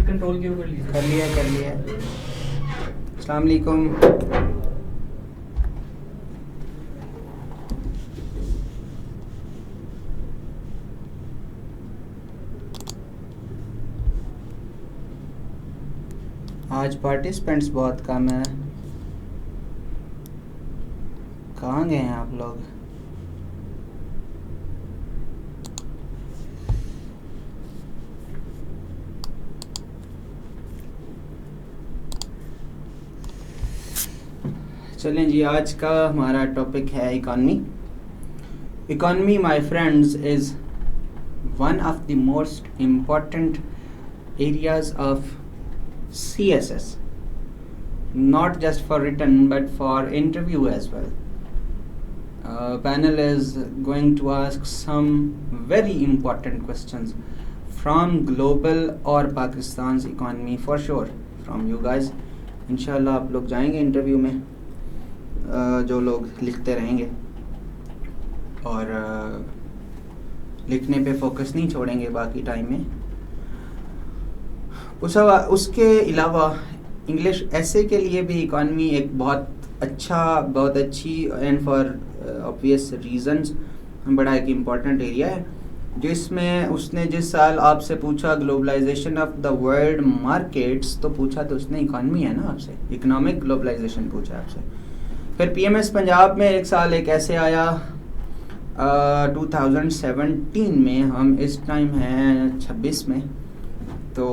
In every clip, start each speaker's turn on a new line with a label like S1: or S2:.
S1: Control क्यों कर लीजिए?
S2: कर लिया। अस्सलाम वालेकुम। आज पार्टिसिपेंट्स बहुत कम है, कहाँ गए हैं आप लोग? चलें जी, आज का हमारा टॉपिक है economy. Economy my friends is one of the most important areas of CSS, not just for written but for interview as well. Panel is going to ask some very important questions from global or Pakistan's economy for sure from you guys. इंशाल्लाह आप लोग जाएंगे interview में, जो लोग लिखते रहेंगे और लिखने पे फोकस नहीं छोड़ेंगे बाकी टाइम में। उसके अलावा इंग्लिश ऐसे के लिए भी इकॉनमी एक बहुत अच्छी एंड फॉर ऑब्वियस रीजंस बड़ा एक इम्पॉर्टेंट एरिया है, जिसमें उसने जिस साल आपसे पूछा globalization of the world markets, तो पूछा तो उसने इकॉनमी है ना आपसे, इकोनॉमिक ग्लोबलाइजेशन पूछा आपसे। फिर पीएमएस पंजाब में एक साल एक ऐसे आया 2017 में, हम इस टाइम हैं 26 में, तो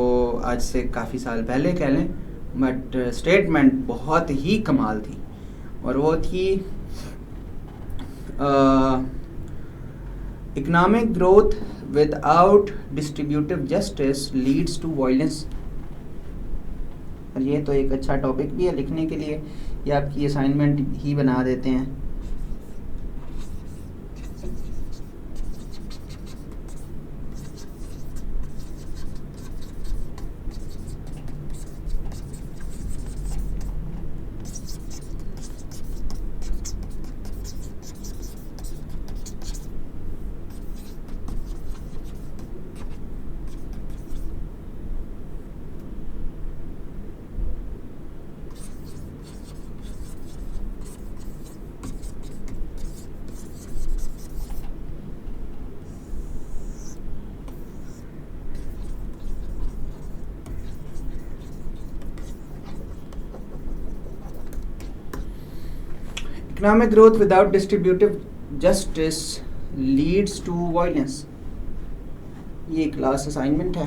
S2: आज से काफ़ी साल पहले कह लें, बट स्टेटमेंट बहुत ही कमाल थी और वो थी economic growth without distributive justice leads to violence. और ये तो एक अच्छा टॉपिक भी है लिखने के लिए, ये आपकी असाइनमेंट ही बना देते हैं। Economic growth without distributive justice leads to violence। ये क्लास असाइनमेंट है।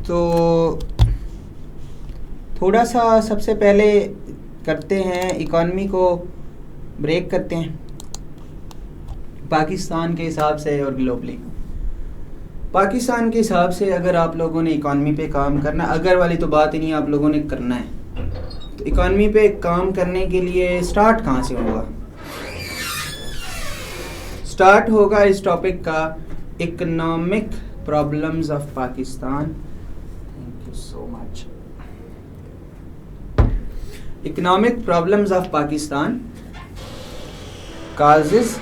S2: तो थोड़ा सा सबसे पहले करते हैं, इकॉनमी को ब्रेक करते हैं पाकिस्तान के हिसाब से और ग्लोबली। पाकिस्तान के हिसाब से अगर आप लोगों ने इकॉनमी पे काम करना, अगर वाली तो बात ही नहीं, आप लोगों ने करना है, तो इकॉनमी पे काम करने के लिए स्टार्ट कहाँ से होगा? स्टार्ट होगा इस टॉपिक का economic problems of Pakistan. Thank you so much. Economic problems of Pakistan, causes,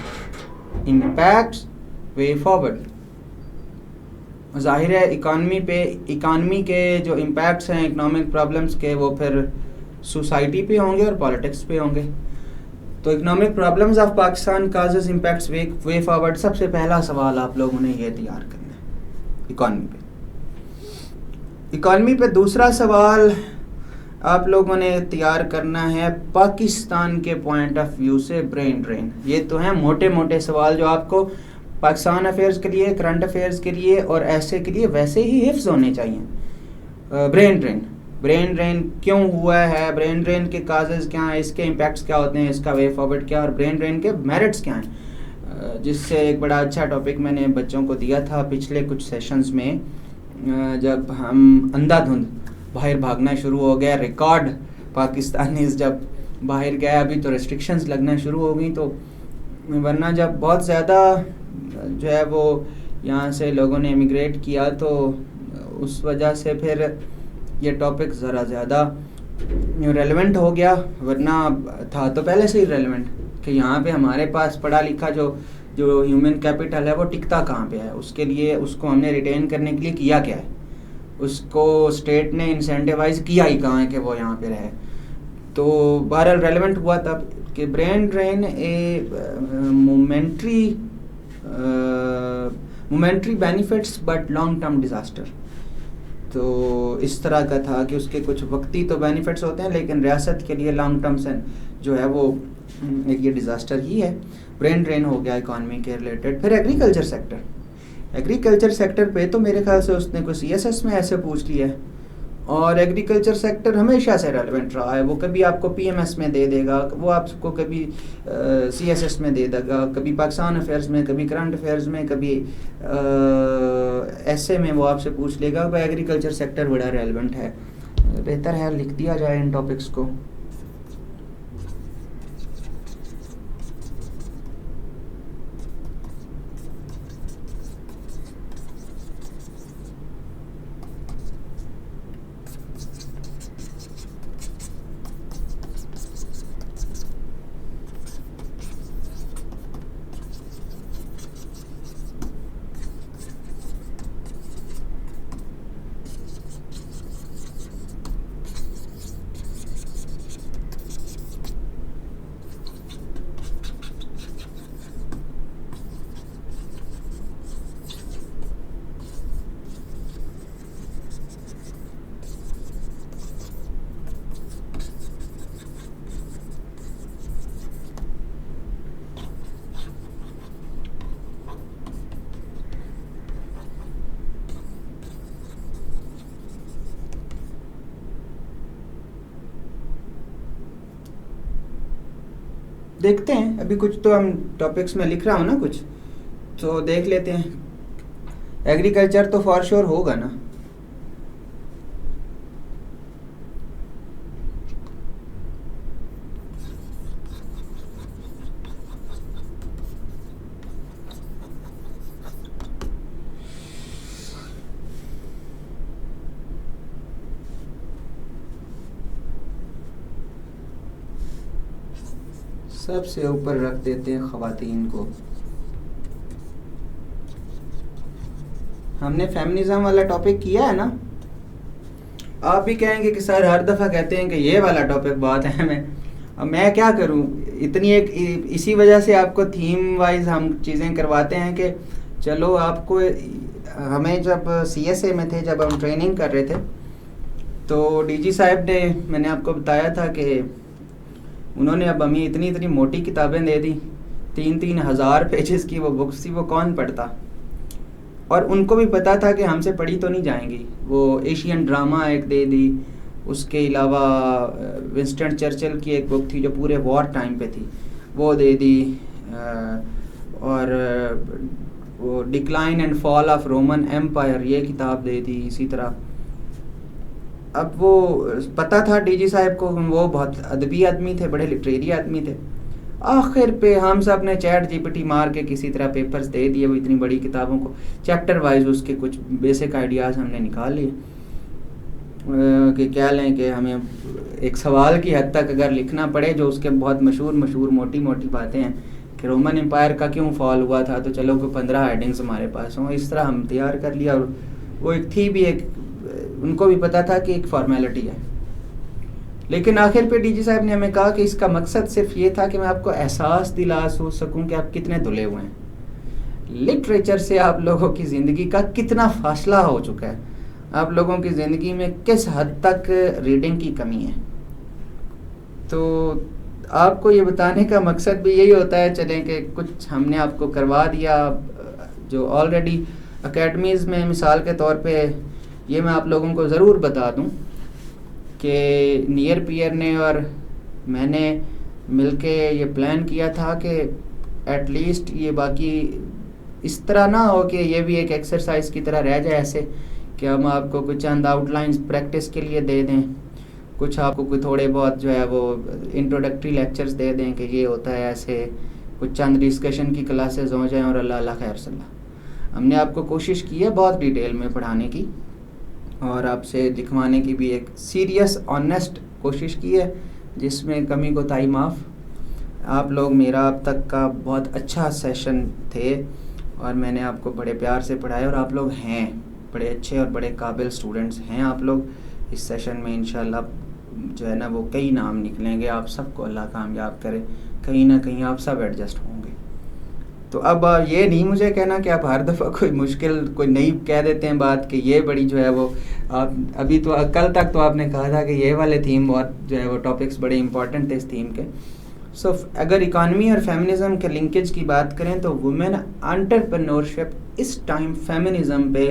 S2: impacts, way forward. ज़ाहिर है इकानमी के जो इम्पैक्ट्स हैं इकोनॉमिक प्रॉब्लम्स के, वो फिर सोसाइटी पे होंगे और पॉलिटिक्स पे होंगे। तो economic problems of Pakistan, causes, impacts, way forward. सबसे पहला सवाल आप लोगों ने ये तैयार करना है इकॉनमी पे। इकॉनमी पे दूसरा सवाल आप लोगों ने तैयार करना है पाकिस्तान के पॉइंट ऑफ व्यू से, ब्रेन ड्रेन। ये तो हैं मोटे मोटे सवाल जो आपको पाकिस्तान अफेयर्स के लिए, करंट अफेयर्स के लिए और ऐसे के लिए वैसे ही हिफ्ज होने चाहिए। ब्रेन ड्रेन क्यों हुआ है, ब्रेन ड्रेन के काजेज क्या हैं, इसके इम्पैक्ट्स क्या होते हैं, इसका वे फॉरवर्ड क्या, और ब्रेन ड्रेन के मेरिट्स क्या हैं। जिससे एक बड़ा अच्छा टॉपिक मैंने बच्चों को दिया था पिछले कुछ सेशंस में, जब हम अंधाधुंध बाहर भागना शुरू हो गया, रिकॉर्ड पाकिस्तानीज जब बाहर गए, अभी तो रेस्ट्रिक्शंस लगना शुरू हो गई, तो वरना जब बहुत ज़्यादा जो है वो यहाँ से लोगों ने इमिग्रेट किया, तो उस वजह से फिर ये टॉपिक ज़रा ज़्यादा रेलेवेंट हो गया, वरना था तो पहले से ही रेलेवेंट कि यहाँ पे हमारे पास पढ़ा लिखा जो जो ह्यूमन कैपिटल है वो टिकता कहाँ पे है, उसके लिए उसको हमने रिटेन करने के लिए किया क्या है, उसको स्टेट ने इंसेंटिवाइज किया ही कहाँ है कि वो यहाँ पे रहे। तो बहरहाल रेलेवेंट हुआ तब कि brain drain momentary benefits but long term disaster. तो इस तरह का था कि उसके कुछ वक्ती तो बेनिफिट्स होते हैं लेकिन रियासत के लिए लॉन्ग टर्म से जो है वो एक ये डिज़ास्टर ही है। ब्रेन ड्रेन हो गया इकॉनमी के रिलेटेड। फिर एग्रीकल्चर सेक्टर पे तो मेरे ख्याल से उसने कोई CSS में ऐसे पूछ लिया है, और एग्रीकल्चर सेक्टर हमेशा से रेलेवेंट रहा है। वो कभी आपको PMS में दे देगा, वो आपको कभी CSS में दे देगा, कभी पाकिस्तान अफेयर्स में, कभी करंट अफेयर्स में, कभी ऐसे में वो आपसे पूछ लेगा। भाई एग्रीकल्चर सेक्टर बड़ा रेलेवेंट है, बेहतर है लिख दिया जाए इन टॉपिक्स को। देखते हैं, अभी कुछ तो हम टॉपिक्स में लिख रहा हूँ ना, कुछ तो देख लेते हैं। एग्रीकल्चर तो फॉर श्योर होगा ना। सबसे ऊपर रख देते हैं ख़वातीन को। हमने फेमिनिज्म वाला टॉपिक किया है ना। आप भी कहेंगे कि सर हर दफ़ा कहते हैं कि ये वाला टॉपिक बहुत अहम है। अब मैं क्या करूं, इतनी एक इसी वजह से आपको थीम वाइज हम चीज़ें करवाते हैं कि चलो आपको, हमें जब CSA में थे, जब हम ट्रेनिंग कर रहे थे, तो DG साहब ने, मैंने आपको बताया था कि उन्होंने अब हमें इतनी इतनी मोटी किताबें दे दी, 3-3 हज़ार पेजेस की वो बुक्स थी, वो कौन पढ़ता। और उनको भी पता था कि हमसे पढ़ी तो नहीं जाएंगी। वो एशियन ड्रामा एक दे दी, उसके अलावा विंस्टन चर्चिल की एक बुक थी जो पूरे वॉर टाइम पे थी, वो दे दी, और वो decline and fall of Roman empire ये किताब दे दी इसी तरह। अब वो पता था DG साहब को, वो बहुत अदबी आदमी थे, बड़े लिटरेरी आदमी थे। आखिर पे हम सब ने ChatGPT मार के किसी तरह पेपर्स दे दिए, वो इतनी बड़ी किताबों को चैप्टर वाइज उसके कुछ बेसिक आइडियाज़ हमने निकाल लिए कि क्या लें कि हमें एक सवाल की हद तक अगर लिखना पड़े, जो उसके बहुत मशहूर मोटी मोटी बातें हैं कि रोमन एम्पायर का क्यों फॉल हुआ था, तो चलो कोई 15 हेडिंग्स हमारे पास हों, इस तरह हम तैयार कर लिया। और वो एक थी भी, एक उनको भी पता था कि एक फॉर्मेलिटी है। लेकिन आखिर पे DG साहब ने हमें कहा कि इसका मकसद सिर्फ ये था कि मैं आपको एहसास दिला सकूं कि आप कितने धुले हुए हैं। लिटरेचर से आप लोगों की ज़िंदगी का कितना फासला हो चुका है, आप लोगों की ज़िंदगी में किस हद तक रीडिंग की कमी है। तो आपको ये बताने का मकसद भी यही होता है, चलें कि कुछ हमने आपको करवा दिया जो ऑलरेडी अकेडमीज़ में, मिसाल के तौर पे ये मैं आप लोगों को ज़रूर बता दूं कि नियर पियर ने और मैंने मिलके ये प्लान किया था कि एटलीस्ट ये बाकी इस तरह ना हो कि ये भी एक एक्सरसाइज की तरह रह जाए, ऐसे कि हम आपको कुछ चंद आउटलाइंस प्रैक्टिस के लिए दे दें, कुछ आपको कोई थोड़े बहुत जो है वो इंट्रोडक्टरी लेक्चर्स दे दें कि ये होता है ऐसे, कुछ चंद डिस्कशन की क्लासेस हो जाएं और अल्लाह खैर सल्ला। हमने आपको कोशिश की है बहुत डिटेल में पढ़ाने की और आपसे लिखवाने की भी एक सीरियस ऑनेस्ट कोशिश की है, जिसमें कमी कोताही माफ़। आप लोग मेरा अब तक का बहुत अच्छा सेशन थे और मैंने आपको बड़े प्यार से पढ़ाया और आप लोग हैं बड़े अच्छे और बड़े काबिल स्टूडेंट्स हैं आप लोग। इस सेशन में इंशाल्लाह जो है ना वो कई नाम निकलेंगे, आप सबको अल्लाह कामयाब करे, कहीं ना कहीं आप सब एडजस्ट होंगे। तो अब ये नहीं मुझे कहना कि आप हर दफ़ा कोई मुश्किल कोई नई कह देते हैं बात कि ये बड़ी जो है वो आप अभी तो कल तक तो आपने कहा था कि ये वाले थीम और जो है वो टॉपिक्स बड़े इंपॉर्टेंट थे इस थीम के। सो अगर इकानमी और फेमिनिज़म के लिंकेज की बात करें तो वुमेन एंटरप्रेन्योरशिप इस टाइम फेमिनिज़म पे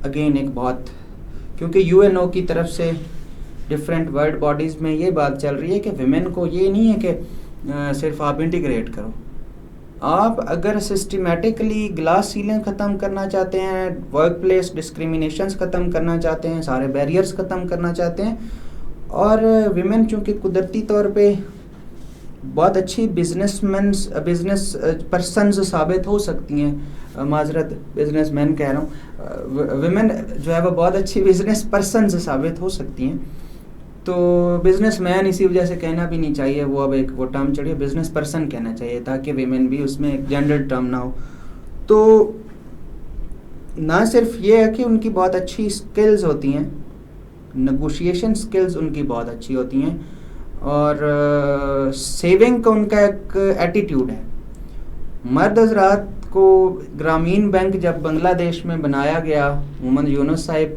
S2: अगेन एक बहुत, क्योंकि यूएनओ की तरफ से डिफरेंट वर्ल्ड बॉडीज़ में ये बात चल रही है कि वुमेन को ये नहीं है कि सिर्फ आप इंटीग्रेट करो, आप अगर सिस्टमेटिकली ग्लास सीलिंग ख़त्म करना चाहते हैं, वर्क प्लेस डिस्क्रिमिनेशंस ख़त्म करना चाहते हैं, सारे बैरियर्स ख़त्म करना चाहते हैं, और विमेन चूँकि कुदरती तौर पे बहुत अच्छी बिजनेस पर्सनस साबित हो सकती हैं, माजरत बिजनेसमैन कह रहा हूँ, विमेन जो है वो बहुत अच्छी बिजनेस पर्सनस साबित हो सकती हैं। तो बिजनेसमैन इसी वजह से कहना भी नहीं चाहिए, वो अब एक वो टर्म चढ़ी है, बिजनेस पर्सन कहना चाहिए ताकि विमेन भी उसमें एक जेंडर टर्म ना हो। तो ना सिर्फ ये है कि उनकी बहुत अच्छी स्किल्स होती हैं, नेगोशिएशन स्किल्स उनकी बहुत अच्छी होती हैं, और सेविंग का उनका एक एटीट्यूड है। मर्द हजरात को ग्रामीण बैंक जब बांग्लादेश में बनाया गया, मोहम्मद यूनुस साहिब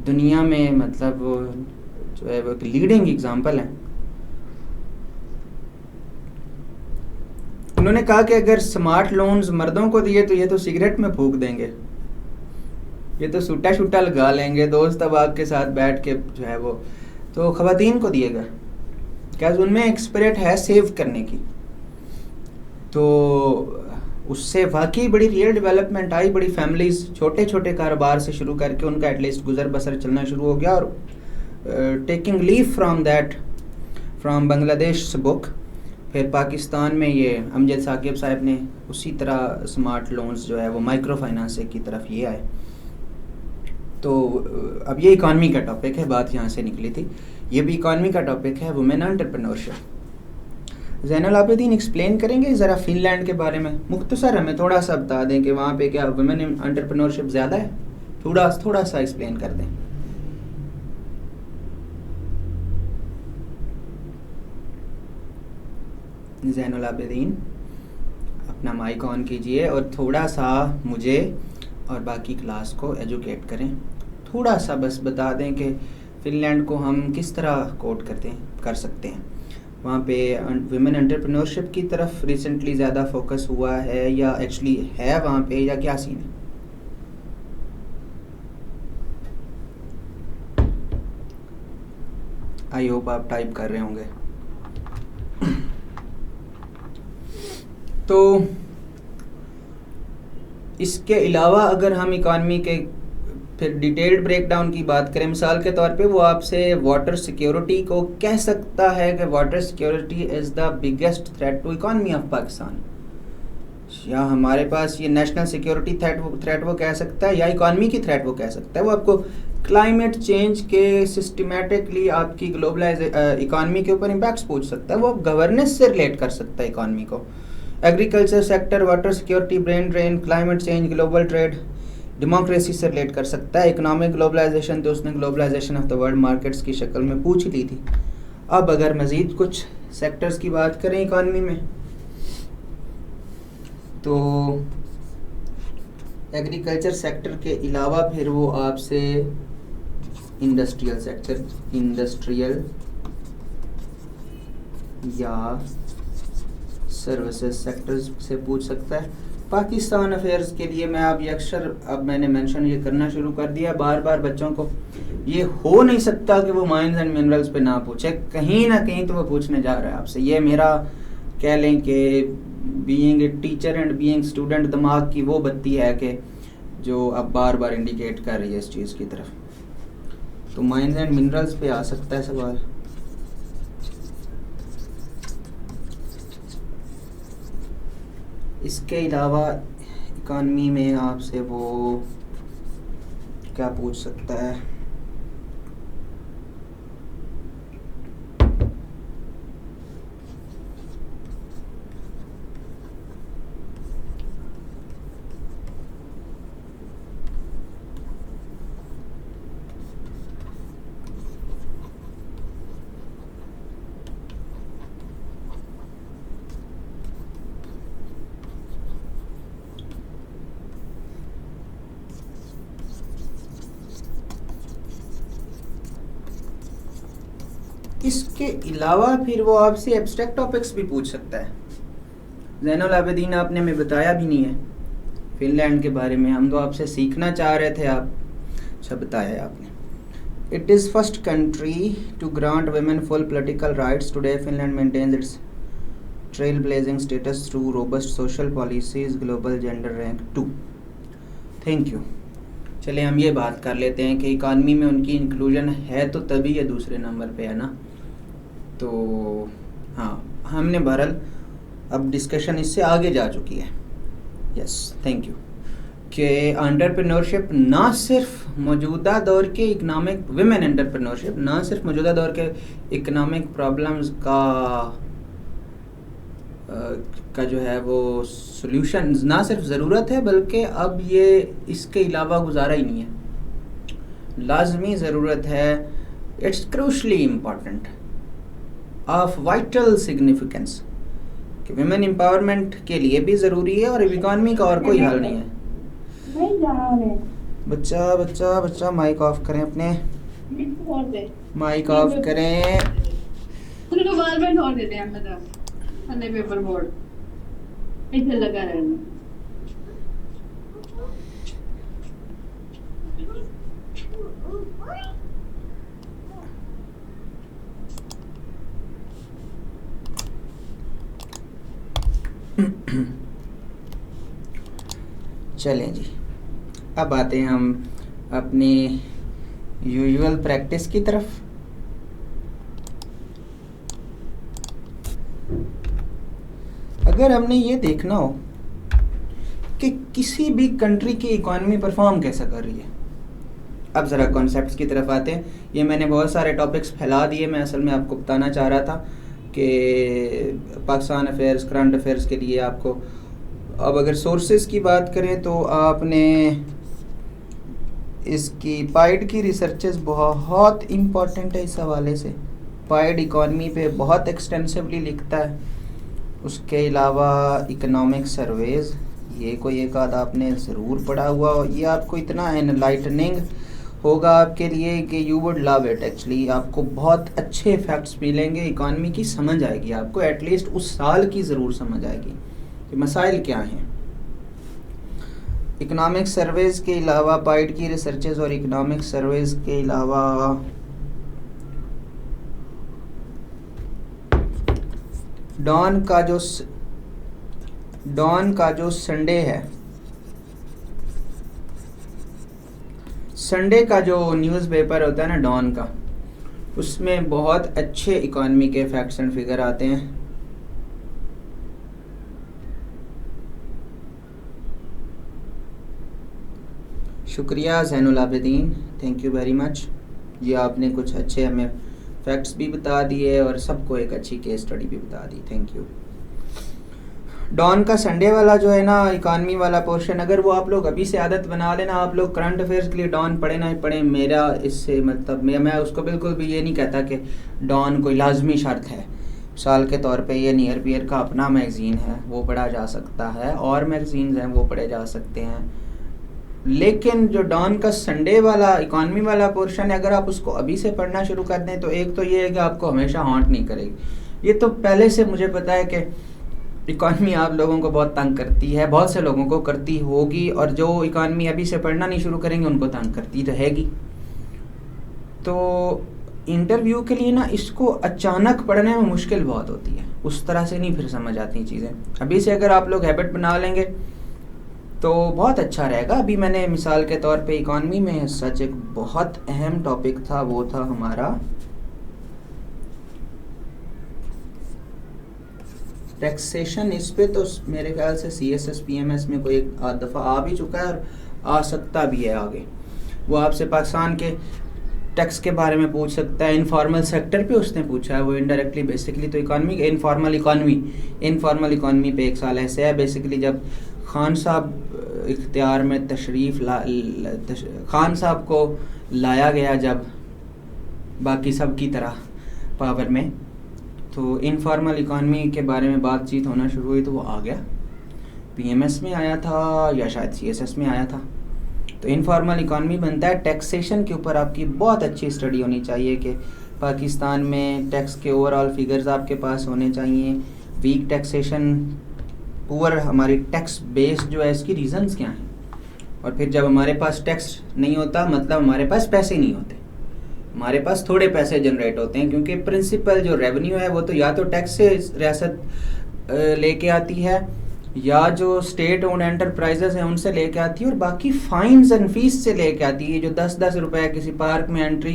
S2: दुनिया में मतलब जो है वो एक लीडिंग एग्जाम्पल है। उन्होंने कहा कि अगर स्मार्ट लोन्स मर्दों को दिए तो ये तो सिगरेट में फूंक देंगे, ये तो सूटा शूटा लगा लेंगे दोस्त अहबाब के साथ बैठ के जो है वो, तो ख़वातीन को दिएगा क्या उनमें एक स्पिरिट है सेव करने की। तो उससे वाकई बड़ी रियल डेवलपमेंट आई, बड़ी फैमिलीज छोटे छोटे कारोबार से शुरू करके उनका एटलीस्ट गुजर बसर चलना शुरू हो गया। और taking leave from Bangladesh book, फिर पाकिस्तान में ये अमजद साकिब साहब ने उसी तरह स्मार्ट लोन्स जो है वो माइक्रो फाइनेंस की तरफ ये आए। तो अब ये इकानमी का टॉपिक है, बात यहाँ से निकली थी, ये भी इकानमी का टॉपिक है, women entrepreneurship. Zainul Abidin explain करेंगे ज़रा फिनलैंड के बारे में, मुख्तसर हमें थोड़ा सा बता दें कि वहाँ पे क्या वुमेन एंटरप्रेन्योरशिप ज़्यादा है, थोड़ा सा एक्सप्लेन कर दें। ज़ैनुल आबिदीन अपना माइक ऑन कीजिए और थोड़ा सा मुझे और बाकी क्लास को एजुकेट करें, थोड़ा सा बस बता दें कि फिनलैंड को हम किस तरह कोट कर सकते हैं। वहाँ पे वुमेन एंटरप्रेन्योरशिप की तरफ रिसेंटली ज़्यादा फोकस हुआ है या एक्चुअली है वहाँ पे, या क्या सीन है? आई होप आप टाइप कर रहे होंगे। तो इसके अलावा अगर हम इकानमी के फिर डिटेल्ड ब्रेकडाउन की बात करें, मिसाल के तौर पे वो आपसे वाटर सिक्योरिटी को कह सकता है कि water security is the biggest threat to economy of Pakistan, या हमारे पास ये नेशनल सिक्योरिटी थ्रेट वो कह सकता है, या इकानमी की थ्रेट वो कह सकता है। वो आपको क्लाइमेट चेंज के सिस्टमेटिकली आपकी इकानमी के ऊपर इम्पैक्ट्स पूछ सकता है, वो गवर्नेंस से रिलेट कर सकता है इकानमी को, agriculture sector, water security, brain drain, climate change, global trade, democracy से रिलेट कर सकता है। इकोनॉमिक ग्लोबलाइजेशन तो उसने globalization of the world markets की शक्ल में पूछ ली थी। अब अगर मज़ीद कुछ सेक्टर्स की बात करें इकानमी में, तो एग्रीकल्चर सेक्टर के अलावा फिर वो आपसे इंडस्ट्रियल सेक्टर, इंडस्ट्रियल या सर्विसेज सेक्टर्स से पूछ सकता है। पाकिस्तान अफेयर्स के लिए मैं अब ये अक्सर अब मैंने मेंशन ये करना शुरू कर दिया बार बार बच्चों को, ये हो नहीं सकता कि वो माइंस एंड मिनरल्स पे ना पूछे, कहीं ना कहीं तो वो पूछने जा रहा है आपसे। ये मेरा कह लें कि being a teacher and being student दिमाग की वो बत्ती है कि जो अब बार बार इंडिकेट कर रही है इस चीज़ की तरफ। तो माइंस एंड मिनरल्स पे आ सकता है सवाल। इसके अलावा इकानमी में आपसे वो क्या पूछ सकता है, इसके अलावा फिर वो आपसे एब्स्ट्रैक्ट टॉपिक्स भी पूछ सकता है। ज़ैनुल आबिदीन आपने हमें बताया भी नहीं है फिनलैंड के बारे में, हम तो आपसे सीखना चाह रहे थे, आप अच्छा बताया आपने। It is first country to grant women full political rights. Today Finland maintains its trailblazing status through robust social policies, global gender rank 2. Thank you. चलिए हम ये बात कर लेते हैं कि इकानमी में उनकी इंक्लूजन है तो तभी ये दूसरे नंबर पे है ना। तो हाँ, हमने बहरहाल अब डिस्कशन इससे आगे जा चुकी है। Yes, thank you. कि एंटरप्रेन्योरशिप ना सिर्फ मौजूदा दौर के इकनॉमिक विमेन एंटरप्रेन्योरशिप ना सिर्फ मौजूदा दौर के इकनॉमिक प्रॉब्लम्स का जो है वो सॉल्यूशन ना सिर्फ ज़रूरत है, बल्कि अब ये इसके अलावा गुजारा ही नहीं है, लाजमी ज़रूरत है। It's crucially important, of vital significance, कि विमेन एम्पावरमेंट के लिए भी ज़रूरी है और इकॉनमी का और कोई हल नहीं है। बच्चा बच्चा बच्चा माइक ऑफ करें, अपने माइक ऑफ करें।
S1: पेपर बोर्ड इधर लगा रहना।
S2: चलें जी, अब आते हैं हम अपनी यूजुअल प्रैक्टिस की तरफ। अगर हमने ये देखना हो कि किसी भी कंट्री की इकॉनमी परफॉर्म कैसा कर रही है, अब ज़रा कॉन्सेप्ट्स की तरफ आते हैं। ये मैंने बहुत सारे टॉपिक्स फैला दिए, मैं असल में आपको बताना चाह रहा था कि पाकिस्तान अफेयर्स, करंट अफेयर्स के लिए आपको, अब अगर सोर्सेज की बात करें तो आपने इसकी पाइड की रिसर्चेस बहुत इम्पॉर्टेंट है इस हवाले से। पाइड इकॉनमी पे बहुत एक्सटेंसिवली लिखता है। उसके अलावा इकोनॉमिक सर्वेज, ये कोई एक आध आपने ज़रूर पढ़ा हुआ हो, ये आपको इतना एनलाइटनिंग होगा आपके लिए कि you would love it. Actually आपको बहुत अच्छे फैक्ट्स मिलेंगे, इकॉनमी की समझ आएगी आपको, एटलीस्ट उस साल की ज़रूर समझ आएगी कि मसाइल क्या हैं। इकोनॉमिक सर्वेज के अलावा पाइड की रिसर्चेज और इकोनॉमिक सर्वेज के अलावा डॉन का जो संडे है, संडे का जो न्यूज़पेपर होता है ना डॉन का, उसमें बहुत अच्छे इकॉनमी के फैक्ट्स एंड फिगर आते हैं। शुक्रिया Zainul Abidin, thank you very much. ये आपने कुछ अच्छे हमें फैक्ट्स भी बता दिए और सबको एक अच्छी केस स्टडी भी बता दी, थैंक यू। डॉन का संडे वाला जो है ना इकॉनमी वाला पोर्शन, अगर वो आप लोग अभी से आदत बना लेना, आप लोग करंट अफेयर्स के लिए डॉन पढ़े ना पढ़े, मेरा इससे मतलब मैं उसको बिल्कुल भी ये नहीं कहता कि डॉन कोई लाजमी शर्त है। साल के तौर पे ये नियर पियर का अपना मैगज़ीन है, वो पढ़ा जा सकता है, और मैगज़ीन्स हैं वो पढ़े जा सकते हैं। लेकिन जो डॉन का संडे वाला इकॉनमी वाला पोर्शन है, अगर आप उसको अभी से पढ़ना शुरू कर दें तो एक तो ये है कि आपको हमेशा हॉन्ट नहीं करेगी। ये तो पहले से मुझे पता है कि इकॉनमी आप लोगों को बहुत तंग करती है, बहुत से लोगों को करती होगी, और जो इकॉनमी अभी से पढ़ना नहीं शुरू करेंगे उनको तंग करती रहेगी। तो इंटरव्यू के लिए ना इसको अचानक पढ़ने में मुश्किल बहुत होती है, उस तरह से नहीं फिर समझ आती चीज़ें। अभी से अगर आप लोग हैबिट बना लेंगे तो बहुत अच्छा रहेगा। अभी मैंने मिसाल के तौर पे इकॉनमी में सच एक बहुत अहम टॉपिक था, वो था हमारा टैक्सेशन। इस पे तो मेरे ख्याल से CSS PMS में कोई एक आध दफ़ा आ भी चुका है और आ सकता भी है आगे। वो आपसे पाकिस्तान के टैक्स के बारे में पूछ सकता है, इनफॉर्मल सेक्टर पे उसने पूछा है, वो इनडायरेक्टली बेसिकली तो इकॉनमी, इनफॉर्मल इकॉनमी पे एक साल ऐसे है बेसिकली जब खान साहब इख्तियार में खान साहब को लाया गया जब बाकी सब की तरह पावर में, तो इनफॉर्मल इकॉनमी के बारे में बातचीत होना शुरू हुई, तो वो आ गया। PMS में आया था या शायद CSS में आया था। तो इनफॉर्मल इकॉनमी बनता है टैक्सेशन के ऊपर। आपकी बहुत अच्छी स्टडी होनी चाहिए कि पाकिस्तान में टैक्स के ओवरऑल फिगर्स आपके पास होने चाहिए। वीक टैक्सेशन, पुअर हमारी टैक्स बेस जो है, इसकी रीजंस क्या हैं। और फिर जब हमारे पास टैक्स नहीं होता मतलब हमारे पास पैसे नहीं होते, हमारे पास थोड़े पैसे जनरेट होते हैं, क्योंकि प्रिंसिपल जो रेवेन्यू है वो तो या तो टैक्स से रियासत लेके आती है या जो स्टेट ओन्ड एंटरप्राइजेस हैं उनसे लेके आती है, और बाकी फाइन्स एंड फीस से लेके आती है। जो 10-10 रुपए किसी पार्क में एंट्री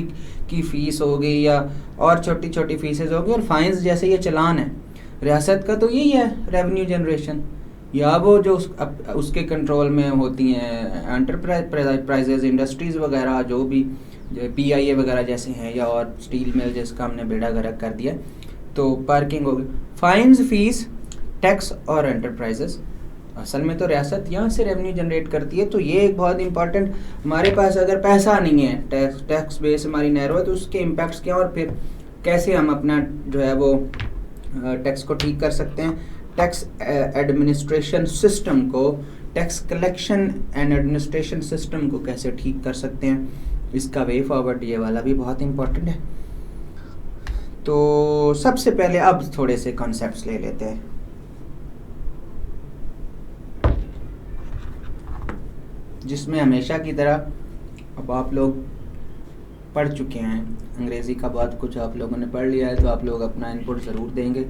S2: की फ़ीस हो गई या और छोटी छोटी फीसेज हो गई, और फाइन्स जैसे ये चलान है रियासत का, तो यही है रेवेन्यू जनरेशन। या वो जो उसके कंट्रोल में होती हैं एंटरप्राइजेज, इंडस्ट्रीज़ वगैरह, जो भी PIA वगैरह जैसे हैं, या और स्टील मिल जिसका हमने बेड़ा गर्क कर दिया, तो पार्किंग हो गई। फाइन्स, फीस, टैक्स और एंटरप्राइजेस, असल में तो रियासत यहाँ से रेवेन्यू जनरेट करती है। तो ये एक बहुत इंपॉर्टेंट, हमारे पास अगर पैसा नहीं है, टैक्स बेस हमारी नैरो है, तो उसके इम्पैक्ट्स क्या, और फिर कैसे हम अपना जो है वो टैक्स को ठीक कर सकते हैं। टैक्स एडमिनिस्ट्रेशन सिस्टम को, tax collection and administration system को कैसे ठीक कर सकते हैं, इसका वे फॉरवर्ड ये वाला भी बहुत इम्पोर्टेंट है। तो सबसे पहले अब थोड़े से कॉन्सेप्ट्स ले लेते हैं। जिसमें हमेशा की तरह अब आप लोग पढ़ चुके हैं, अंग्रेज़ी का बहुत कुछ आप लोगों ने पढ़ लिया है, तो आप लोग अपना इनपुट ज़रूर देंगे।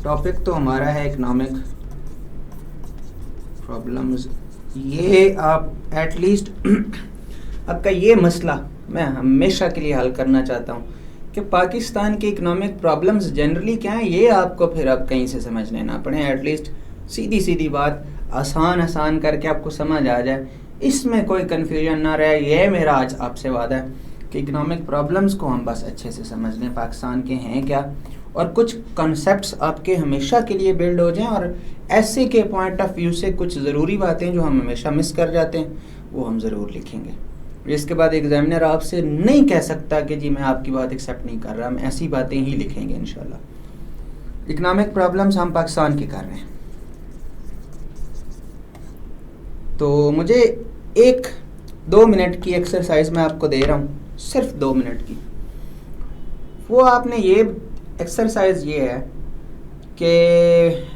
S2: टॉपिक तो हमारा है इकोनॉमिक प्रॉब्लम्स। ये आप एटलीस्ट आपका ये मसला मैं हमेशा के लिए हल करना चाहता हूँ कि पाकिस्तान के इकोनॉमिक प्रॉब्लम्स जनरली क्या हैं, ये आपको फिर अब कहीं से समझने ना पड़े। एटलीस्ट सीधी सीधी बात आसान करके आपको समझ आ जाए, इसमें कोई कन्फ्यूजन ना रहे। ये मेरा आज आपसे वादा है कि इकोनॉमिक प्रॉब्लम्स को हम बस अच्छे से समझ लें, पाकिस्तान के हैं क्या, और कुछ कॉन्सेप्ट्स आपके हमेशा के लिए बिल्ड हो जाएं, और ऐसे के पॉइंट ऑफ व्यू से कुछ ज़रूरी बातें जो हम हमेशा मिस कर जाते हैं वो हम ज़रूर लिखेंगे। इसके बाद एग्जामिनर आपसे नहीं कह सकता कि जी मैं आपकी बात एक्सेप्ट नहीं कर रहा, हम ऐसी बातें ही लिखेंगे इंशाल्लाह। इकोनॉमिक प्रॉब्लम्स हम पाकिस्तान की कर रहे हैं, तो मुझे 1-2 मिनट की एक्सरसाइज मैं आपको दे रहा हूँ, सिर्फ 2 मिनट की। वो आपने ये एक्सरसाइज ये है कि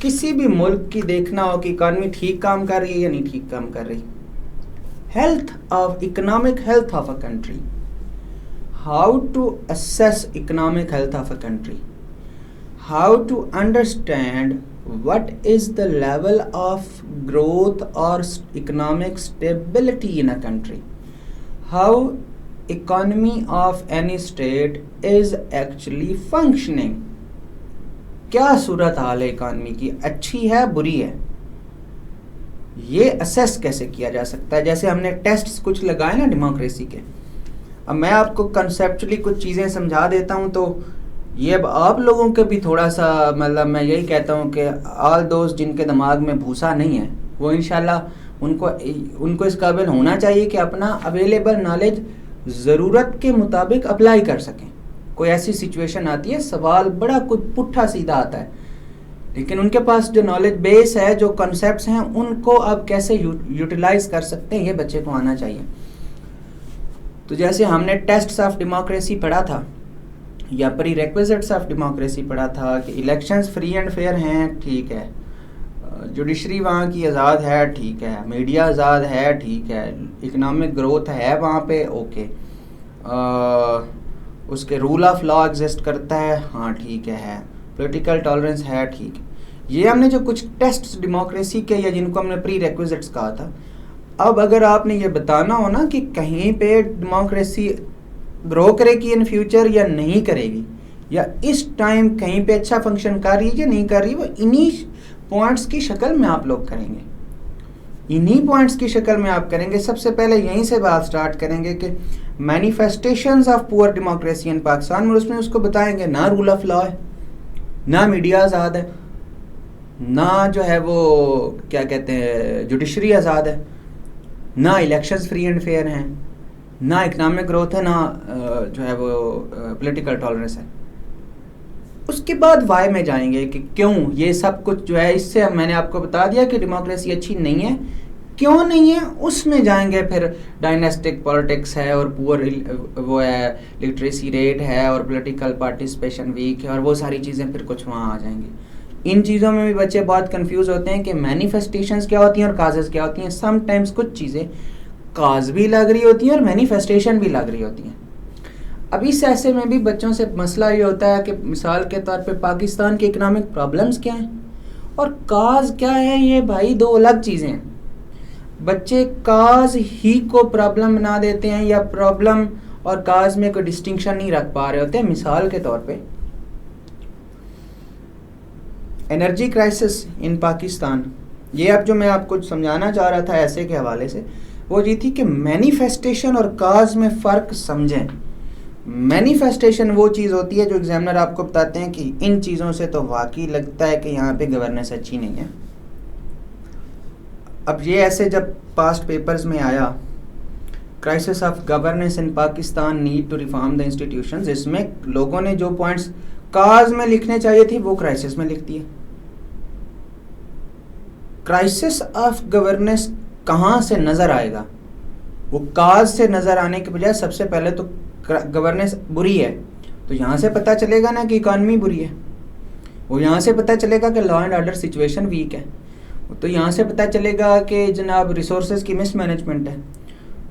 S2: किसी भी मुल्क की देखना हो कि इकॉनमी ठीक काम कर रही है या नहीं ठीक काम कर रही। Economic health of a country, how to assess economic health of a country, how to understand what is the level of growth or economic stability in a country, how economy of any state is actually functioning, क्या सूरत हाल है economy की, अच्छी है बुरी है, ये assess कैसे किया जा सकता है। जैसे हमने टेस्ट्स कुछ लगाए ना डेमोक्रेसी के, अब मैं आपको कंसेप्चुअली कुछ चीज़ें समझा देता हूँ, तो ये अब आप लोगों के भी थोड़ा सा, मतलब मैं यही कहता हूँ कि ऑल दोस्त जिनके दिमाग में भूसा नहीं है वो इंशाल्लाह उनको इस काबिल होना चाहिए कि अपना अवेलेबल नॉलेज ज़रूरत के मुताबिक अप्लाई कर सकें। कोई ऐसी सिचुएशन आती है, सवाल बड़ा कुछ पुट्ठा सीधा आता है, लेकिन उनके पास जो नॉलेज बेस है, जो कॉन्सेप्ट्स हैं, उनको अब कैसे यूटिलाइज कर सकते हैं, ये बच्चे को आना चाहिए। तो जैसे हमने टेस्ट्स ऑफ डेमोक्रेसी पढ़ा था या प्री रिक्विजिट्स ऑफ डेमोक्रेसी पढ़ा था कि इलेक्शंस फ्री एंड फेयर हैं, ठीक है, जुडिशरी वहाँ की आज़ाद है, ठीक है, मीडिया आज़ाद है, ठीक है, इकोनॉमिक ग्रोथ है वहाँ पे, ओके, उसके रूल ऑफ लॉ एग्जिस्ट करता है, हाँ ठीक है, पॉलिटिकल टॉलरेंस है, ठीक है। ये हमने जो कुछ टेस्ट्स डेमोक्रेसी के या जिनको हमने प्री रिक्विजिट्स कहा था, अब अगर आपने ये बताना हो ना कि कहीं पे डेमोक्रेसी ग्रो करेगी इन फ्यूचर या नहीं करेगी, या इस टाइम कहीं पे अच्छा फंक्शन कर रही है या नहीं कर रही, वो इन्हीं पॉइंट्स की शक्ल में आप लोग करेंगे, इन्हीं पॉइंट्स की शक्ल में आप करेंगे। सबसे पहले यहीं से बात स्टार्ट करेंगे कि manifestations of poor democracy in Pakistan, और उसमें उसको बताएंगे ना रूल ऑफ लॉ है, ना मीडिया आज़ाद है, ना जो है वो क्या कहते हैं जुडिशरी आज़ाद है, ना इलेक्शंस फ्री एंड फेयर हैं, ना इकोनॉमिक ग्रोथ है, ना जो है वो पॉलिटिकल टॉलरेंस है। उसके बाद वाई में जाएंगे कि क्यों ये सब कुछ जो है, इससे मैंने आपको बता दिया कि डेमोक्रेसी अच्छी नहीं है, क्यों नहीं है उसमें जाएंगे। फिर डायनेस्टिक पॉलिटिक्स है और पुअर वो है, लिटरेसी रेट है और पॉलिटिकल पार्टिसिपेशन वीक है और वो सारी चीज़ें फिर कुछ वहाँ आ जाएंगी। इन चीज़ों में भी बच्चे बहुत कंफ्यूज होते हैं कि मैनिफेस्टेशंस क्या होती हैं और काजेज़ क्या होती हैं। समटाइम्स कुछ चीज़ें काज भी लग रही होती हैं और मैनिफेस्टेशन भी लग रही होती हैं। अब इस ऐसे में भी बच्चों से मसला ये होता है कि मिसाल के तौर पे पाकिस्तान के इकोनॉमिक प्रॉब्लम्स क्या हैं और काज क्या है, ये भाई दो अलग चीज़ें हैं। बच्चे काज ही को प्रॉब्लम बना देते हैं या प्रॉब्लम और काज में कोई डिस्टिंक्शन नहीं रख पा रहे होते हैं। मिसाल के तौर पे एनर्जी क्राइसिस इन पाकिस्तान, ये अब जो मैं आपको समझाना चाह रहा था ऐसे के हवाले से, वो ये थी कि मैनिफेस्टेशन और काज में फ़र्क समझें। मैनिफेस्टेशन वो चीज़ होती है जो एग्जामिनर आपको बताते हैं कि इन चीज़ों से तो वाकई लगता है कि यहाँ पे गवर्नेंस अच्छी नहीं है। अब ये ऐसे जब पास्ट पेपर्स में आया, crisis of governance in Pakistan, need to reform the institutions, इसमें लोगों ने जो पॉइंट्स काज में लिखने चाहिए थी वो क्राइसिस में लिख दिए। क्राइसिस ऑफ गवर्नेंस कहाँ से नज़र आएगा? वो काज से नज़र आने के बजाय सबसे पहले तो गवर्नेंस बुरी है, तो यहाँ से पता चलेगा ना कि इकॉनमी बुरी है, वो यहाँ से पता चलेगा कि law and order situation weak है, तो यहाँ से पता चलेगा कि जनाब रिसोर्सेज की मिसमैनेजमेंट है,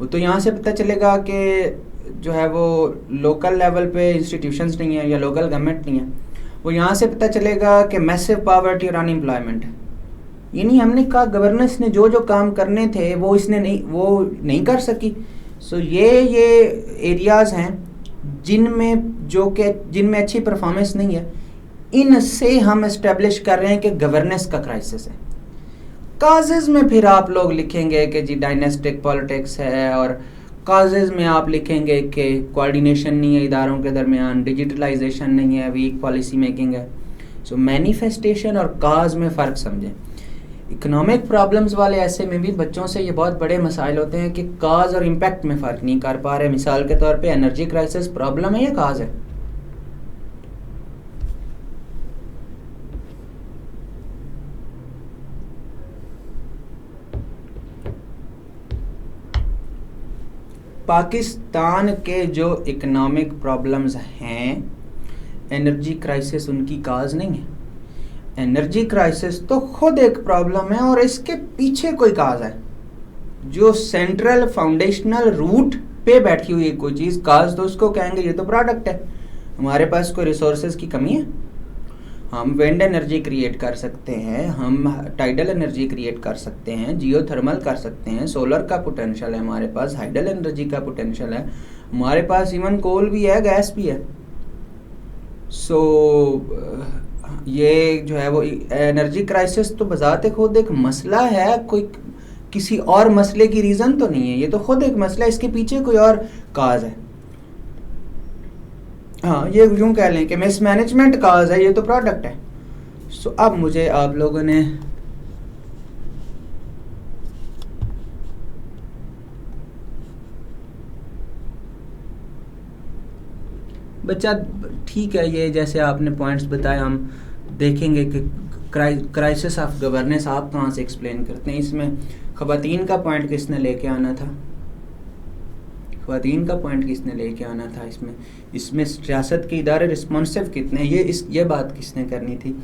S2: वो तो यहाँ से पता चलेगा कि जो है वो लोकल लेवल पे इंस्टीट्यूशंस नहीं है या लोकल गवर्नमेंट नहीं है, वो यहाँ से पता चलेगा कि मैसिव पॉवर्टी और अनएम्प्लॉयमेंट है। यानी हमने कहा गवर्नेंस ने जो जो काम करने थे वो इसने नहीं कर सकी। सो ये एरियाज़ हैं जिनमें अच्छी परफॉर्मेंस नहीं है, इनसे हम इस्टेब्लिश कर रहे हैं कि गवर्नेंस का क्राइसिस है। काजेज़ में फिर आप लोग लिखेंगे कि जी डायनेस्टिक पॉलिटिक्स है, और काजेज़ में आप लिखेंगे कि कोऑर्डिनेशन नहीं है इदारों के दरमियान, डिजिटलाइजेशन नहीं है, वीक पॉलिसी मेकिंग है। सो मैनिफेस्टेशन और काज में फ़र्क समझें। इकोनॉमिक प्रॉब्लम्स वाले ऐसे में भी बच्चों से ये बहुत बड़े मसाइल होते हैं कि काज और इम्पैक्ट में फ़र्क नहीं कर पा रहे। मिसाल के तौर पे एनर्जी क्राइसिस प्रॉब्लम है या काज है? पाकिस्तान के जो इकोनॉमिक प्रॉब्लम्स हैं, एनर्जी क्राइसिस उनकी काज नहीं है। एनर्जी क्राइसिस तो खुद एक प्रॉब्लम है और इसके पीछे कोई काज है जो सेंट्रल फाउंडेशनल रूट पे बैठी हुई है कोई चीज़। काज तो उसको कहेंगे ये तो प्रोडक्ट है, हमारे पास कोई रिसोर्सेज की कमी है, हम विंड एनर्जी क्रिएट कर सकते हैं, हम टाइडल एनर्जी क्रिएट कर सकते हैं, जियोथर्मल कर सकते हैं, सोलर का पोटेंशियल है हमारे पास, हाइडल एनर्जी का पोटेंशियल है हमारे पास, इवन कोल भी है, गैस भी है। सो ये जो है वो एनर्जी क्राइसिस तो बजाते खुद एक मसला है, कोई किसी और मसले की रीज़न तो नहीं है, ये तो खुद एक मसला है, इसके पीछे कोई और काज है। हाँ, ये यूँ कह लें कि मिसमैनेजमेंट काज है, ये तो प्रोडक्ट है। सो अब मुझे आप लोगों ने बच्चा ठीक है, ये जैसे आपने पॉइंट्स बताए हम देखेंगे कि क्राइसिस ऑफ गवर्नेंस आप कहाँ से एक्सप्लेन करते हैं। इसमें ख़वातीन का पॉइंट किसने लेके आना था? ख़वातीन का पॉइंट किसने लेके आना था? इसमें सियासत के इदारे रिस्पॉन्सिव कितने, ये बात किसने करनी थी?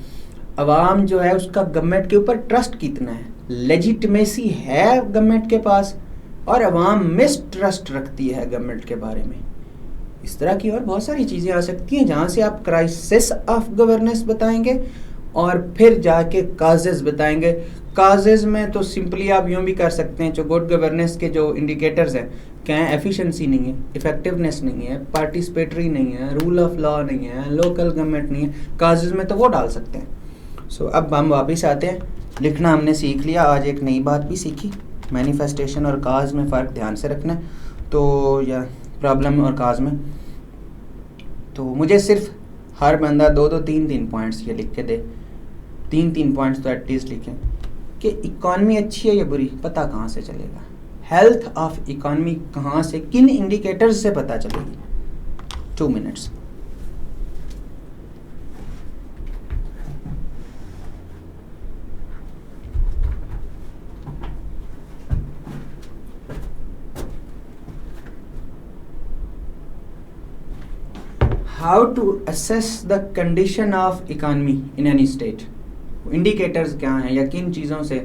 S2: अवाम जो है उसका गवर्नमेंट के ऊपर ट्रस्ट कितना है, लेजिटिमेसी है गवर्नमेंट के पास, और अवाम मिसट्रस्ट रखती है गवर्नमेंट के बारे में। इस तरह की और बहुत सारी चीज़ें आ सकती हैं जहाँ से आप क्राइसिस ऑफ गवर्नेंस बताएंगे और फिर जाके काजेज़ बताएंगे। काजेज़ में तो सिंपली आप यूँ भी कर सकते हैं, जो गुड गवर्नेंस के जो इंडिकेटर्स हैं क्या हैं, एफिशिएंसी नहीं है, इफेक्टिवनेस नहीं है, पार्टिसिपेटरी नहीं है, रूल ऑफ लॉ नहीं है, लोकल गवर्नमेंट नहीं है, काजेज़ में तो वो डाल सकते हैं। सो अब हम वापस आते हैं, लिखना हमने सीख लिया, आज एक नई बात भी सीखी, मैनिफेस्टेशन और काज में फ़र्क ध्यान से रखना है। तो या प्रॉब्लम और काज में तो मुझे सिर्फ हर बंदा 2-2, 3-3 पॉइंट्स ये लिख के दे, 3-3 पॉइंट्स तो एटलीस्ट लिखें कि इकॉनमी अच्छी है या बुरी, पता कहाँ से चलेगा? हेल्थ ऑफ इकॉनमी कहाँ से, किन इंडिकेटर्स से पता चलेगी? 2 minutes. How to assess the condition of economy in any state, indicators क्या हैं या किन चीज़ों से,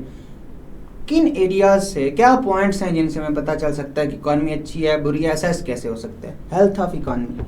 S2: किन एरियाज से, क्या पॉइंट्स हैं जिनसे हमें पता चल सकता है कि इकॉनमी अच्छी है बुरी है, असेस कैसे हो सकता है हेल्थ ऑफ इकॉनमी।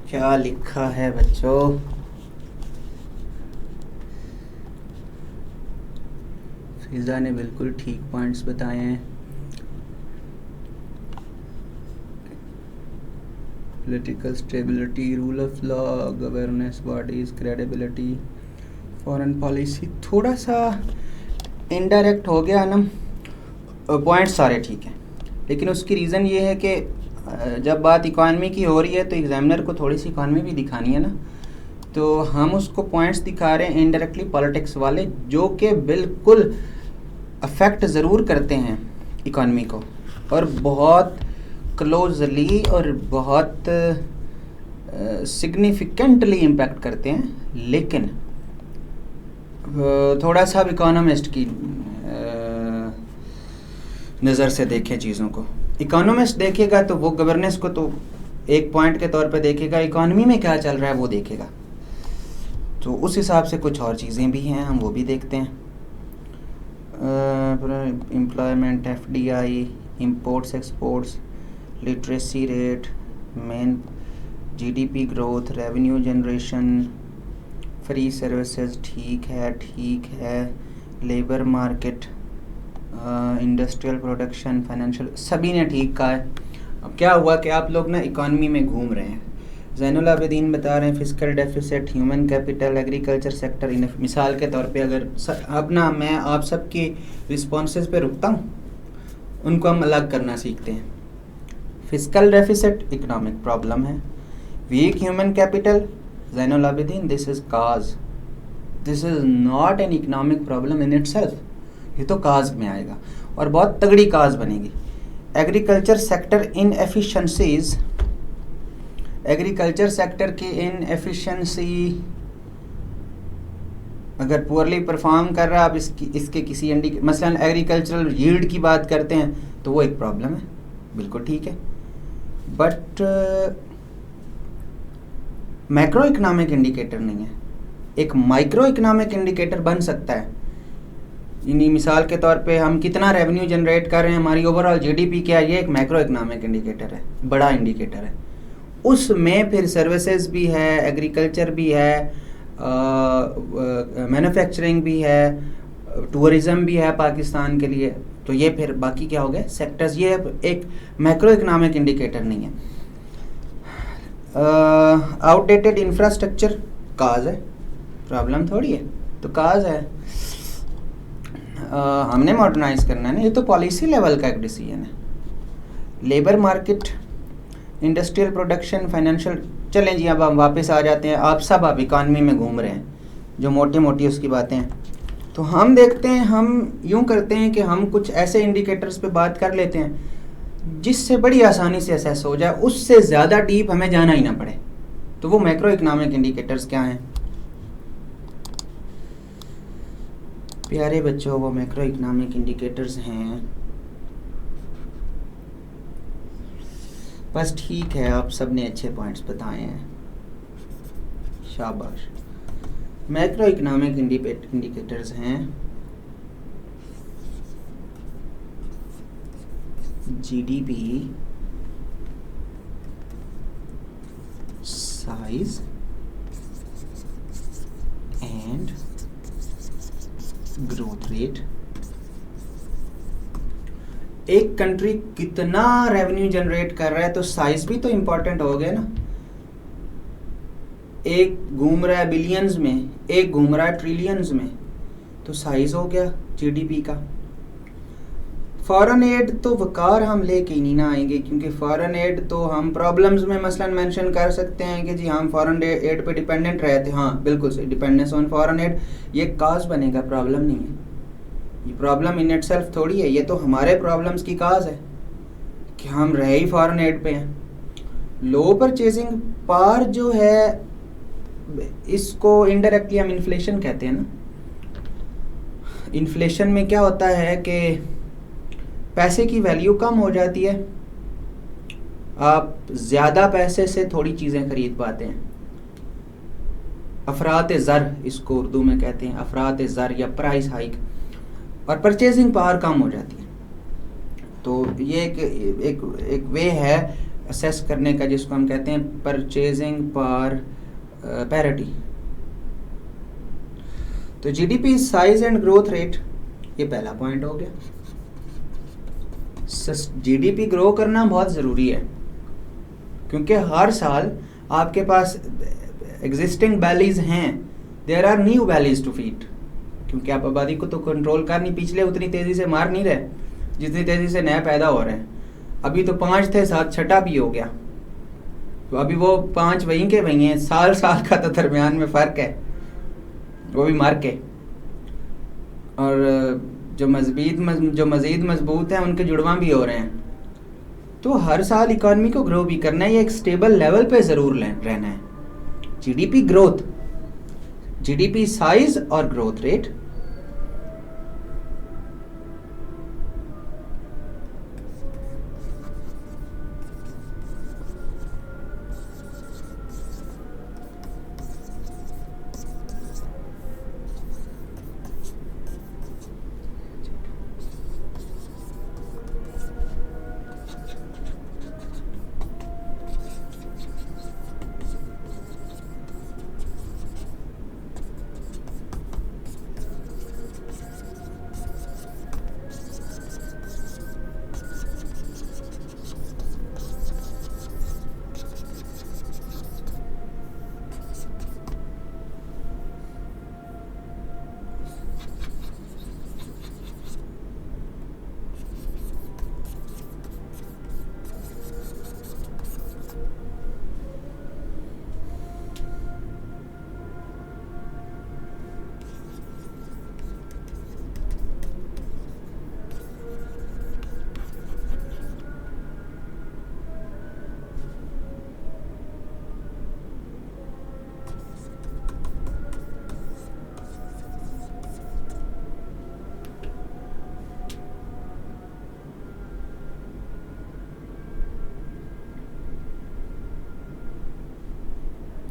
S2: क्या लिखा है बच्चों? फिजा ने बिल्कुल ठीक पॉइंट्स बताए हैं। Political stability, rule of law, governance bodies, credibility, foreign policy, थोड़ा सा इनडायरेक्ट हो गया ना, पॉइंट्स सारे ठीक हैं, लेकिन उसकी रीज़न ये है कि जब बात इकॉनमी की हो रही है तो एग्जामिनर को थोड़ी सी इकॉनमी भी दिखानी है ना, तो हम उसको पॉइंट्स दिखा रहे हैं इनडायरेक्टली पॉलिटिक्स वाले, जो कि बिल्कुल अफेक्ट ज़रूर करते हैं इकॉनमी को, और बहुत क्लोजली और बहुत सिग्निफिकेंटली इम्पैक्ट करते हैं। लेकिन थोड़ा सा इकोनॉमिस्ट की नज़र से देखें चीज़ों को। इकोनॉमिस्ट देखेगा तो वो गवर्नेंस को तो एक पॉइंट के तौर पे देखेगा, इकॉनमी में क्या चल रहा है वो देखेगा। तो उस हिसाब से कुछ और चीज़ें भी हैं, हम वो भी देखते हैं। Employment, FDI, imports exports, literacy rate, main GDP growth, revenue generation, free services ठीक है, labour market, industrial production, financial, सभी ने ठीक कहा है। अब क्या हुआ कि आप लोग ना इकॉनमी में घूम रहे हैं। ज़ैनुल आबिदीन बता रहे हैं fiscal deficit, human capital, agriculture sector. मिसाल के तौर पे अगर अब ना मैं आप सबके रिस्पॉन्सेज पे रुकता हूँ, उनको हम अलग करना सीखते हैं। फिस्कल डेफिसिट इकोनॉमिक प्रॉब्लम है, weak human capital, Zainul Abidin this is cause, this is not an economic problem in itself, ये तो काज में आएगा और बहुत तगड़ी काज बनेगी। Agriculture sector in efficiencies, agriculture sector की इन एफिशिएंसी अगर पुअरली परफॉर्म कर रहा है, आप इसके किसी मसलन एग्रीकल्चरल यील्ड की बात करते हैं तो वो एक प्रॉब्लम है, बिल्कुल ठीक है। बट मैक्रो इकोनॉमिक इंडिकेटर नहीं है, एक माइक्रो इकोनॉमिक इंडिकेटर बन सकता है। यानी मिसाल के तौर पे हम कितना रेवेन्यू जनरेट कर रहे हैं, हमारी ओवरऑल GDP क्या है, ये एक मैक्रो इकोनॉमिक इंडिकेटर है, बड़ा इंडिकेटर है। उसमें फिर सर्विसेज भी है, एग्रीकल्चर भी है, मैन्युफैक्चरिंग भी है, टूरिज़्म भी है पाकिस्तान के लिए। तो ये फिर बाकी क्या हो गए सेक्टर्स, ये एक मैक्रो इकोनॉमिक इंडिकेटर नहीं है। आउटडेटेड इंफ्रास्ट्रक्चर काज है, प्रॉब्लम थोड़ी है, तो काज है। हमने मॉडर्नाइज करना है ना, ये तो पॉलिसी लेवल का एक डिसीजन है। Labour market, industrial production, financial, चलें जी अब हम वापस आ जाते हैं। आप सब अब इकॉनमी में घूम रहे हैं, जो मोटी मोटी उसकी बातें हैं। तो हम देखते हैं, हम यूं करते हैं कि हम कुछ ऐसे इंडिकेटर्स पे बात कर लेते हैं जिससे बड़ी आसानी से असेस हो जाए, उससे ज़्यादा डीप हमें जाना ही ना पड़े। तो वो मैक्रो इकोनॉमिक इंडिकेटर्स क्या हैं प्यारे बच्चों? वो मैक्रो इकोनॉमिक इंडिकेटर्स हैं, बस ठीक है, आप सब ने अच्छे पॉइंट्स बताए हैं, शाबाश। मैक्रो इकोनॉमिक इंडिकेटर्स हैं GDP, size and growth rate. एक कंट्री कितना रेवेन्यू जनरेट कर रहा है तो साइज भी तो इंपॉर्टेंट हो गया ना। एक घूम रहा है बिलियंस में, एक घूम रहा है ट्रिलियंस में, तो साइज हो गया GDP का। फॉरेन एड तो वकार हम लेके ही नहीं ना आएंगे, क्योंकि फॉरेन एड तो हम प्रॉब्लम्स में मसलन मेंशन कर सकते हैं कि जी हम फॉरेन एड पे डिपेंडेंट रहे थे। हाँ बिल्कुल सही, डिपेंडेंस ऑन फॉरेन एड ये काज बनेगा, प्रॉब्लम नहीं है। ये प्रॉब्लम इन इटसेल्फ थोड़ी है, ये तो हमारे प्रॉब्लम्स की काज है कि हम रहे ही फॉरेन एड पे हैं। लो परचेजिंग पावर जो है, इसको इनडायरेक्टली हम इन्फ्लेशन कहते हैं ना। इन्फ्लेशन में क्या होता है कि पैसे की वैल्यू कम हो जाती है, आप ज़्यादा पैसे से थोड़ी चीज़ें खरीद पाते हैं। अफरात ज़र इसको उर्दू में कहते हैं, अफरात ज़र या प्राइस हाइक, और परचेजिंग पावर कम हो जाती है। तो ये एक वे है असेस करने का, जिसको हम कहते हैं परचेजिंग पावर पैरिटी। तो GDP size and growth rate, ये पहला पॉइंट हो गया। GDP ग्रो करना बहुत ज़रूरी है, क्योंकि हर साल आपके पास एग्जिस्टिंग वैलीज हैं, there are new valleys to feed, क्योंकि आप आबादी को तो कंट्रोल कर नहीं, पिछले उतनी तेज़ी से मार नहीं रहे जितनी तेज़ी से नया पैदा हो रहे हैं। अभी तो 5 थे, 7 छठा भी हो गया, तो अभी वो 5 वहीं के वहीं हैं, साल का तो दरमियान में फ़र्क है, वो भी मार के। और जो मज़ीद मजबूत हैं उनके जुड़वां भी हो रहे हैं। तो हर साल इकॉनमी को ग्रो भी करना है, ये एक स्टेबल लेवल पे ज़रूर रहना है। GDP ग्रोथ, GDP साइज और ग्रोथ रेट।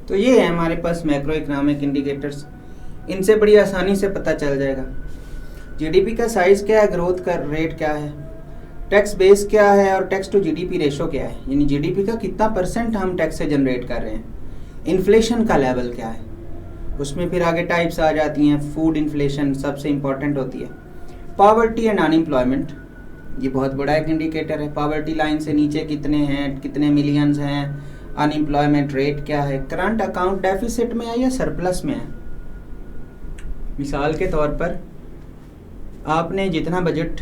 S2: तो ये है हमारे पास मैक्रो इकोनॉमिक इंडिकेटर्स, इनसे बड़ी आसानी से पता चल जाएगा। जीडीपी का साइज़ क्या है, ग्रोथ का रेट क्या है, टैक्स बेस क्या है और टैक्स टू जीडीपी रेशो क्या है, यानी जीडीपी का कितना % हम टैक्स से जनरेट कर रहे हैं, इन्फ्लेशन का लेवल क्या है, उसमें फिर आगे टाइप्स आ जाती हैं। फूड इन्फ्लेशन सबसे इम्पॉर्टेंट होती है। पॉवर्टी एंड अनएम्प्लॉयमेंट, ये बहुत बड़ा एक इंडिकेटर है। पॉवर्टी लाइन से नीचे कितने हैं, कितने मिलियंस हैं, अनएम्प्लॉयमेंट रेट क्या है, करंट अकाउंट डेफिसिट में है या सरप्लस में है। मिसाल के तौर पर आपने जितना बजट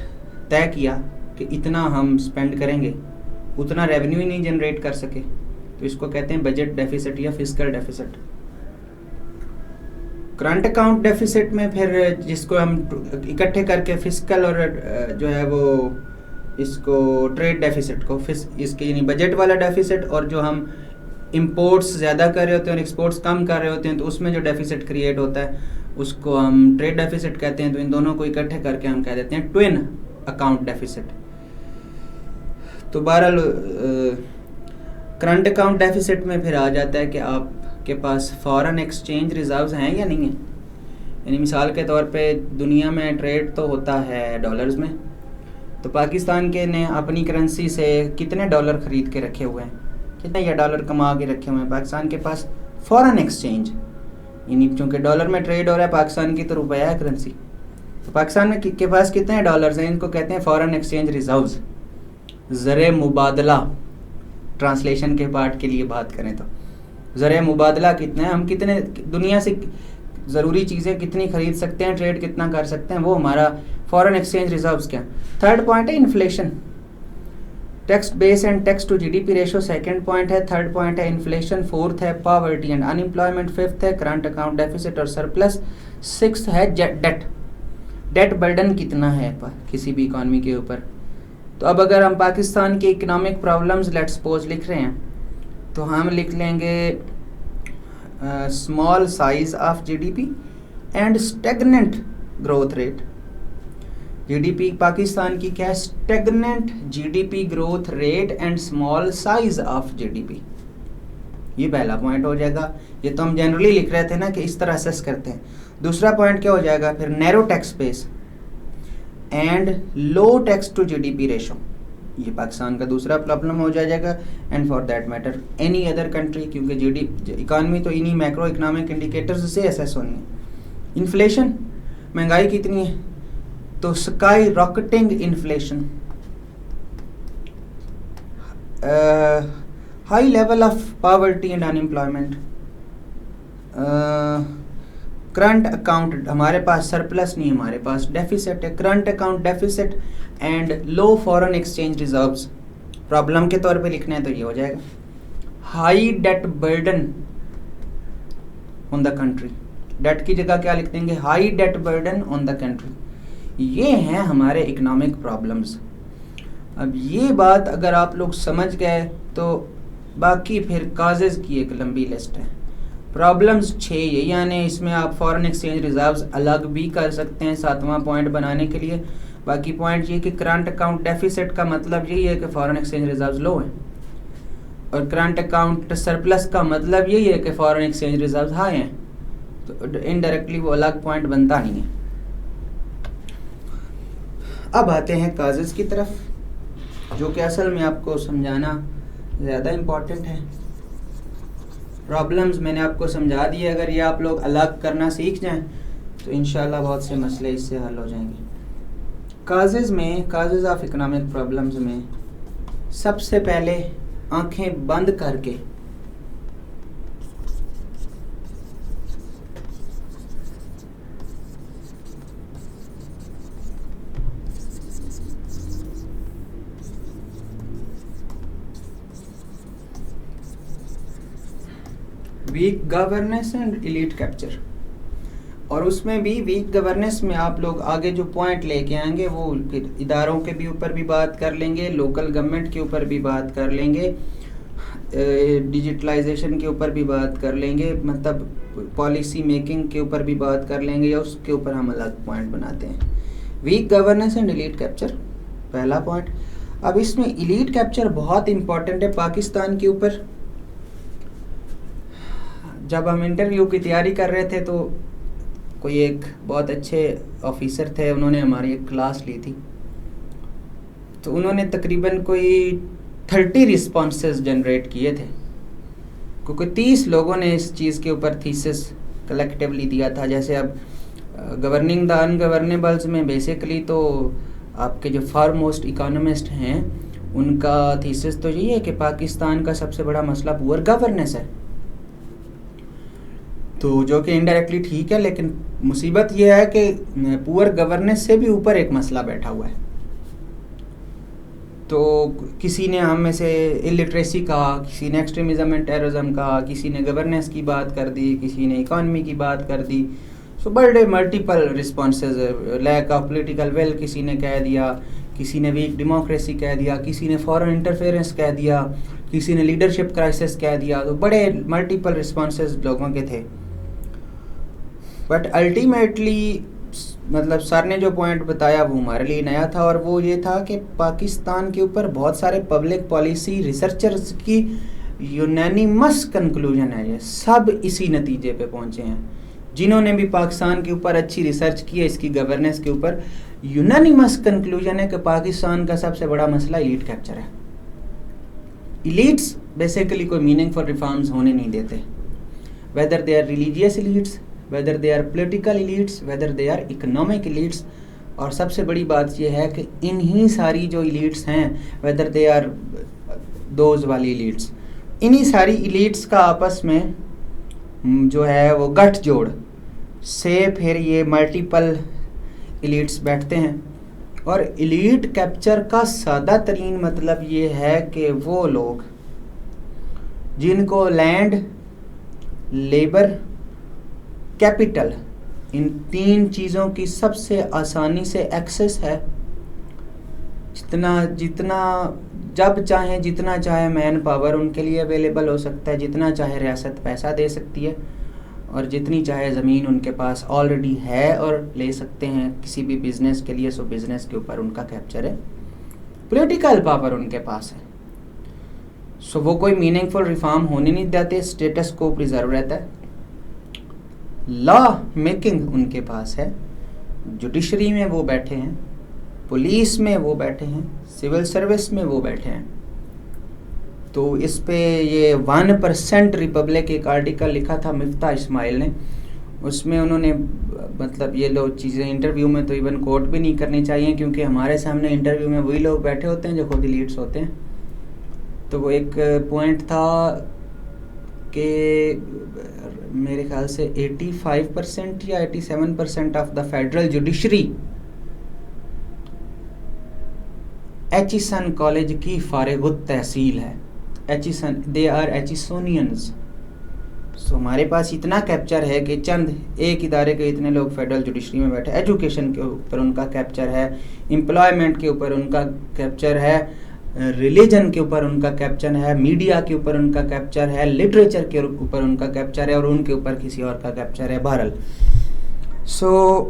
S2: तय किया कि इतना हम स्पेंड करेंगे, उतना रेवेन्यू ही नहीं जनरेट कर सके, तो इसको कहते हैं बजट डेफिसिट या fiscal deficit. Current account deficit में फिर जिसको हम इकट्ठे करके फिस्कल और जो है वो इसको ट्रेड डेफिसिट को इसके यानी बजट वाला डेफिसिट, और जो हम इंपोर्ट्स ज़्यादा कर रहे होते हैं और एक्सपोर्ट्स कम कर रहे होते हैं तो उसमें जो डेफिसिट क्रिएट होता है उसको हम ट्रेड डेफिसिट कहते हैं। तो इन दोनों को इकट्ठे करके हम कह देते हैं ट्विन अकाउंट डेफिसिट। तो बहरहाल करंट अकाउंट डेफिसिट में फिर आ जाता है कि आपके पास फॉरेन एक्सचेंज रिजर्व्स हैं या नहीं है। यानी मिसाल के तौर पे दुनिया में ट्रेड तो होता है डॉलर्स में, तो पाकिस्तान के ने अपनी करेंसी से कितने डॉलर ख़रीद के रखे हुए हैं, कितने या डॉलर कमा के रखे हुए हैं। पाकिस्तान के पास फॉरेन एक्सचेंज, यानी चूँकि डॉलर में ट्रेड हो रहा है, पाकिस्तान की तो रुपया है करेंसी, तो पाकिस्तान में के पास कितने डॉलर्स हैं, इनको कहते हैं फॉरेन एक्सचेंज रिजर्व्स। ज़र मुबादला ट्रांसलेशन के पार्ट के लिए बात करें तो ज़र मुबादला कितना है, हम कितने दुनिया से ज़रूरी चीज़ें कितनी खरीद सकते हैं, ट्रेड कितना कर सकते हैं, वो हमारा फॉरेन एक्सचेंज रिजर्व्स क्या। थर्ड पॉइंट है inflation, tax base and tax to GDP ratio second point है। थर्ड पॉइंट है इन्फ्लेशन। फोर्थ है पॉवर्टी एंड अनएम्प्लॉयमेंट। फिफ्थ है करंट अकाउंट डेफिसिट और सरप्लस। सिक्स्थ है डेट, डेट बर्डन कितना है किसी भी इकॉनमी के ऊपर। तो अब अगर हम पाकिस्तान के इकोनॉमिक प्रॉब्लम्स लेट्स सपोज लिख रहे हैं तो हम लिख लेंगे small size of GDP and stagnant growth rate. GDP Pakistan की क्या है, stagnant GDP growth rate and small size of GDP. ये पहला पॉइंट हो जाएगा। ये तो हम जनरली लिख रहे थे ना कि इस तरह असेस करते हैं। दूसरा पॉइंट क्या हो जाएगा फिर, narrow tax base and low tax to GDP ratio. ये पाकिस्तान का दूसरा प्रॉब्लम हो जाएगा and for that matter any other country, क्योंकि जीडीपी इकॉनमी तो इन्हीं मैक्रो इकोनॉमिक इंडिकेटर्स से असेस होनी है। इन्फ्लेशन, महंगाई कितनी है, तो sky rocketing inflation, high level of poverty and unemployment, current account हमारे पास सरप्लस नहीं, हमारे पास डेफिसिट है, current account deficit and low foreign exchange reserves. Problem के तौर पे लिखना है तो ये हो जाएगा high debt burden on the country. Debt की जगह क्या लिख देंगे, high debt burden on the country. ये हैं हमारे इकोनॉमिक प्रॉब्लम्स। अब ये बात अगर आप लोग समझ गए तो बाकी फिर काजेज़ की एक लंबी लिस्ट है। प्रॉब्लम्स 6 ये, यानी इसमें आप फॉरेन एक्सचेंज रिजर्व्स अलग भी कर सकते हैं 7वां पॉइंट बनाने के लिए। बाकी पॉइंट ये कि करंट अकाउंट डेफिसिट का मतलब यही है कि फॉरेन एक्सचेंज रिजर्व्स लो हैं, और करंट अकाउंट सरप्लस का मतलब यही है कि फॉरेन एक्सचेंज रिजर्व्स हाई हैं। तो इनडायरेक्टली वो अलग पॉइंट बनता नहीं है। अब आते हैं काजेज़ की तरफ, जो कि असल में आपको समझाना ज़्यादा इम्पॉर्टेंट है। प्रॉब्लम्स मैंने आपको समझा दिए, अगर ये आप लोग अलग करना सीख जाएं तो इंशाल्लाह बहुत से मसले इससे हल हो जाएंगे। काजेज़ में, काजेज़ ऑफ इकोनॉमिक प्रॉब्लम्स में सबसे पहले आंखें बंद करके weak governance and elite capture, और उसमें भी वीक गवर्नेंस में आप लोग आगे जो पॉइंट लेके आएंगे वो फिर इदारों के भी ऊपर भी बात कर लेंगे, लोकल गवर्नमेंट के ऊपर भी बात कर लेंगे, डिजिटलाइजेशन के ऊपर भी बात कर लेंगे, मतलब पॉलिसी मेकिंग के ऊपर भी बात कर लेंगे, या उसके ऊपर हम अलग पॉइंट बनाते हैं। Weak governance and elite capture पहला पॉइंट। अब इसमें एलीट कैप्चर बहुत इंपॉर्टेंट है पाकिस्तान के ऊपर। जब हम इंटरव्यू की तैयारी कर रहे थे तो कोई एक बहुत अच्छे ऑफिसर थे, उन्होंने हमारी एक क्लास ली थी। तो उन्होंने तकरीबन कोई 30 रिस्पॉन्सेस जनरेट किए थे, क्योंकि 30 लोगों ने इस चीज़ के ऊपर थीसिस कलेक्टिवली दिया था। जैसे अब गवर्निंग द अनगवर्नेबल्स में बेसिकली तो आपके जो फारमोस्ट इकोनॉमिस्ट हैं उनका थीसिस तो यही है कि पाकिस्तान का सबसे बड़ा मसला पुअर गवर्नेंस है, तो जो कि इनडायरेक्टली ठीक है, लेकिन मुसीबत यह है कि पुअर गवर्नेंस से भी ऊपर एक मसला बैठा हुआ है। तो किसी ने हम में से इलिटरेसी कहा, किसी ने एक्सट्रीमिज़म एंड टेररिज्म कहा, किसी ने गवर्नेंस की बात कर दी, किसी ने इकॉनमी की बात कर दी। सो बड़े multiple responses, lack of political will किसी ने कह दिया, किसी ने वीक डेमोक्रेसी कह दिया, किसी ने फॉरेन इंटरफेरेंस कह दिया, किसी ने लीडरशिप क्राइसिस कह दिया। तो बड़े मल्टीपल रिस्पॉन्सेज लोगों के थे। बट अल्टीमेटली मतलब सर ने जो पॉइंट बताया वो हमारे लिए नया था, और वो ये था कि पाकिस्तान के ऊपर बहुत सारे पब्लिक पॉलिसी रिसर्चर्स की यूनानिमस कंक्लूजन है, ये सब इसी नतीजे पे पहुंचे हैं जिन्होंने भी पाकिस्तान के ऊपर अच्छी रिसर्च की है, इसकी गवर्नेंस के ऊपर। यूनानिमस कंक्लूजन है कि पाकिस्तान का सबसे बड़ा मसला इलीट कैप्चर है। इलीट्स बेसिकली कोई मीनिंगफुल रिफॉर्म्स होने नहीं देते, whether they are religious elites, whether they are political elites, whether they are economic elites। और सबसे बड़ी बात यह है कि इन्हीं सारी जो elites हैं, whether they are those वाली elites, इन्हीं सारी elites का आपस में जो है वो गठजोड़ से फिर ये मल्टीपल elites बैठते हैं। और elite कैप्चर का सादा तरीन मतलब ये है कि वो लोग जिनको लैंड, लेबर, कैपिटल, इन 3 चीज़ों की सबसे आसानी से एक्सेस है, जितना जब चाहे जितना चाहे मैन पावर उनके लिए अवेलेबल हो सकता है, जितना चाहे रियासत पैसा दे सकती है, और जितनी चाहे ज़मीन उनके पास ऑलरेडी है और ले सकते हैं किसी भी बिज़नेस के लिए। सो बिज़नेस के ऊपर उनका कैप्चर है, पॉलिटिकल पावर उनके पास है। सो वो कोई मीनिंगफुल रिफॉर्म होने नहीं देते, स्टेटस को प्रिजर्व रहता है। लॉ मेकिंग उनके पास है, जुडिशरी में वो बैठे हैं, पुलिस में वो बैठे हैं, सिविल सर्विस में वो बैठे हैं। तो इस पे ये 1% रिपब्लिक एक आर्टिकल लिखा था मिफ्ता इस्माइल ने, उसमें उन्होंने मतलब ये लोग चीज़ें इंटरव्यू में तो इवन कोट भी नहीं करनी चाहिए, क्योंकि हमारे सामने इंटरव्यू में वही लोग बैठे होते हैं जो खुद लीड्स होते हैं। तो वो एक पॉइंट था कि मेरे ख्याल से 85% या 87% of the federal judiciary Aitchison college की फारिगुत तहसील है। Aitchison, they are एचिसोनियंस। सो हमारे पास इतना कैप्चर है कि चंद एक इदारे के इतने लोग फेडरल जुडिशरी में बैठे। एजुकेशन के ऊपर उनका कैप्चर है, एम्प्लॉयमेंट के ऊपर उनका कैप्चर है, रिलीजन के ऊपर उनका कैप्चर है, मीडिया के ऊपर उनका कैप्चर है, लिटरेचर के ऊपर उनका कैप्चर है, और उनके ऊपर किसी और का कैप्चर है। बहरहाल सो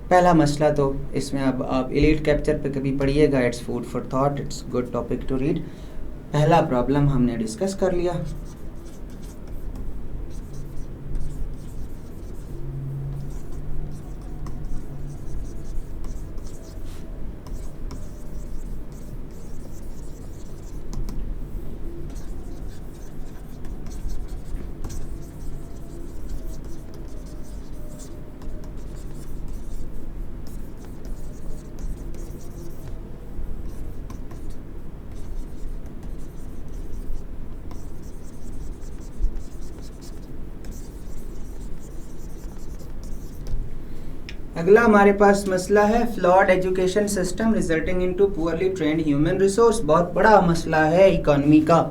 S2: पहला मसला तो इसमें अब आप एलीट कैप्चर पे कभी पढ़िएगा, it's food for thought, it's good topic to read. पहला प्रॉब्लम हमने डिस्कस कर लिया। अगला हमारे पास मसला है flawed education system resulting into poorly trained human resource. बहुत बड़ा मसला है इकॉनमी का,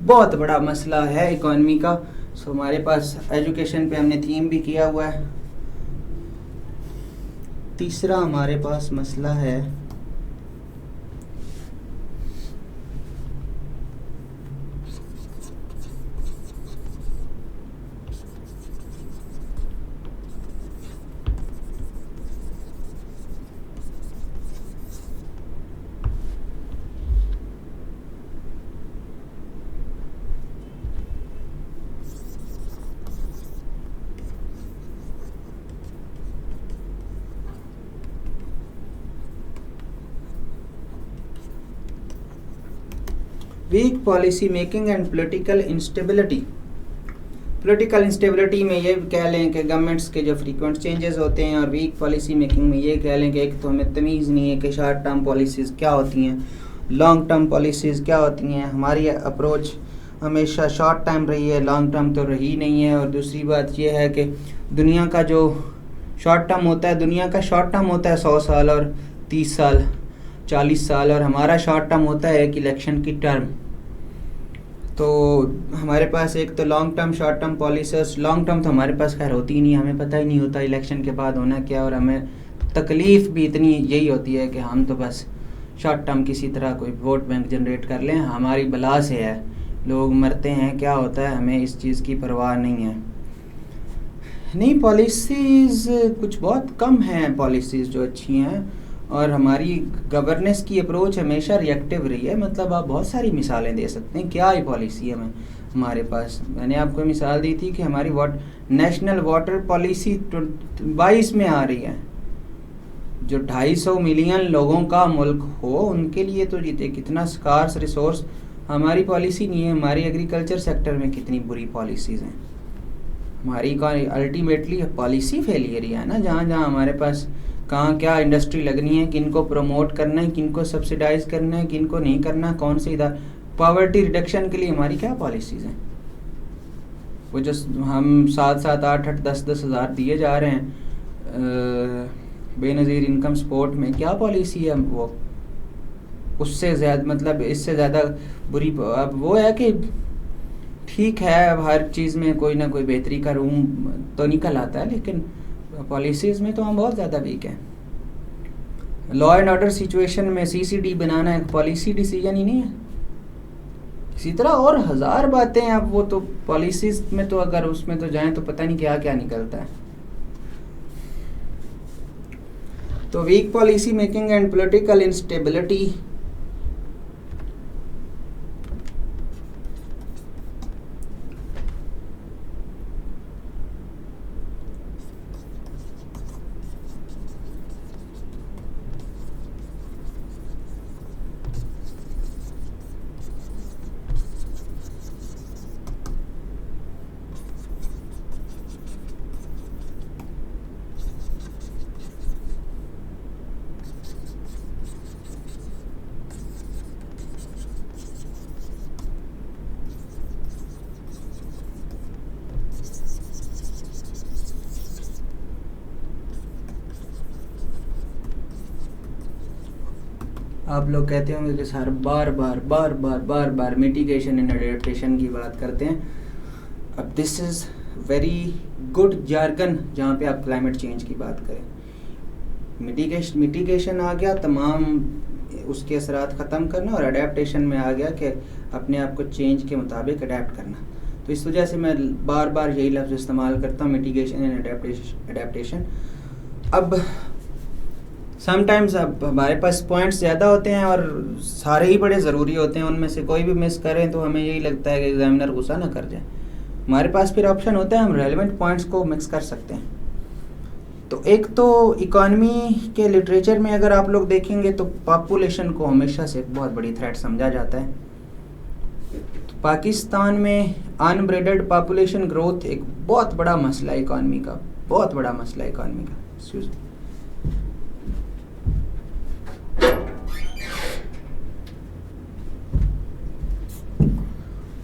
S2: बहुत बड़ा मसला है इकॉनमी का। सो हमारे पास एजुकेशन पे हमने थीम भी किया हुआ है। तीसरा हमारे पास मसला है weak policy making and political instability. Political instability में ये कह लें कि गवर्नमेंट्स के जो फ्रीक्वेंट चेंजेस होते हैं, और वीक पॉलिसी मेकिंग में ये कह लें कि एक तो हमें तमीज़ नहीं है कि शॉर्ट टर्म पॉलिसीज़ क्या होती हैं, लॉन्ग टर्म पॉलिसीज़ क्या होती हैं। हमारी अप्रोच हमेशा शॉर्ट टर्म रही है, लॉन्ग टर्म तो रही नहीं है। और दूसरी बात ये है कि दुनिया का जो शॉर्ट टर्म होता है, दुनिया का शॉर्ट टर्म होता है 100 साल और 30 साल 40 साल, और हमारा शॉर्ट टर्म होता है एक इलेक्शन की टर्म। तो हमारे पास एक तो long term short term policies, long term तो हमारे पास खैर होती ही नहीं, हमें पता ही नहीं होता इलेक्शन के बाद होना क्या, और हमें तकलीफ़ भी इतनी यही होती है कि हम तो बस शॉर्ट टर्म किसी तरह कोई वोट बैंक जनरेट कर लें, हमारी बला से है, लोग मरते हैं, क्या होता है, हमें इस चीज़ की परवाह नहीं है। नहीं, पॉलिसीज़ कुछ बहुत कम हैं पॉलिसीज़ जो अच्छी हैं, और हमारी गवर्नेंस की अप्रोच हमेशा रिएक्टिव रही है। मतलब आप बहुत सारी मिसालें दे सकते हैं, क्या ही पॉलिसी है हमारे पास। मैंने आपको मिसाल दी थी कि हमारी नेशनल वाटर पॉलिसी 22 में आ रही है। जो 250 मिलियन लोगों का मुल्क हो, उनके लिए तो जीते कितना स्कार्स रिसोर्स हमारी पॉलिसी नहीं है। हमारी एग्रीकल्चर सेक्टर में कितनी बुरी पॉलिसीज़ हैं, हमारी अल्टीमेटली पॉलिसी फेलियर ही है ना। जहाँ जहाँ हमारे पास कहाँ क्या इंडस्ट्री लगनी है, किनको प्रमोट करना है, किनको सब्सिडाइज करना है, किनको नहीं करना, कौन से इधर पॉवर्टी रिडक्शन के लिए हमारी क्या पॉलिसीज़ हैं। वो जो हम 7-7, 8-8, 10-10 हज़ार दिए जा रहे हैं बेनज़ीर इनकम सपोर्ट में, क्या पॉलिसी है वो? उससे ज़्यादा मतलब इससे ज़्यादा बुरी अब वो है कि ठीक है, अब हर चीज़ में कोई ना कोई बेहतरी का रूम तो निकल आता है, लेकिन पॉलिसीज़ में तो हम बहुत ज़्यादा वीक हैं। लॉ एंड ऑर्डर सिचुएशन में CCD बनाना एक पॉलिसी डिसीजन ही नहीं है। इसी तरह और हज़ार बातें हैं। अब वो तो पॉलिसीज़ में तो अगर उसमें तो जाएं तो पता नहीं क्या क्या निकलता है। तो weak policy making and political instability, आप लोग कहते होंगे कि सर बार बार मिटिगेशन एंड अडेप्टेशन की बात करते हैं। अब this is very good jargon जहाँ पे आप क्लाइमेट चेंज की बात करें। मिटिगेशन आ गया, तमाम उसके असरात ख़त्म करना, और अडेप्टेशन में आ गया कि अपने आप को चेंज के मुताबिक अडेप्ट करना। तो इस वजह से मैं बार बार यही लफ्ज़ इस्तेमाल करता हूँ, मिटिगेशन एंड अडेप्टेशन। अब समटाइम्स अब हमारे पास पॉइंट्स ज़्यादा होते हैं और सारे ही बड़े ज़रूरी होते हैं, उनमें से कोई भी मिस करें तो हमें यही लगता है कि एग्जामिनर गुस्सा ना कर जाए। हमारे पास फिर ऑप्शन होता है, हम रेलेवेंट पॉइंट्स को मिक्स कर सकते हैं। तो एक तो इकॉनमी के लिटरेचर में अगर आप लोग देखेंगे तो पॉपुलेशन को हमेशा से एक बहुत बड़ी थ्रेट समझा जाता है। तो पाकिस्तान में अनब्रेडेड पॉपुलेशन ग्रोथ एक बहुत बड़ा मसला है इकॉनमी का, बहुत बड़ा मसला है इकॉनमी का। Excuse me.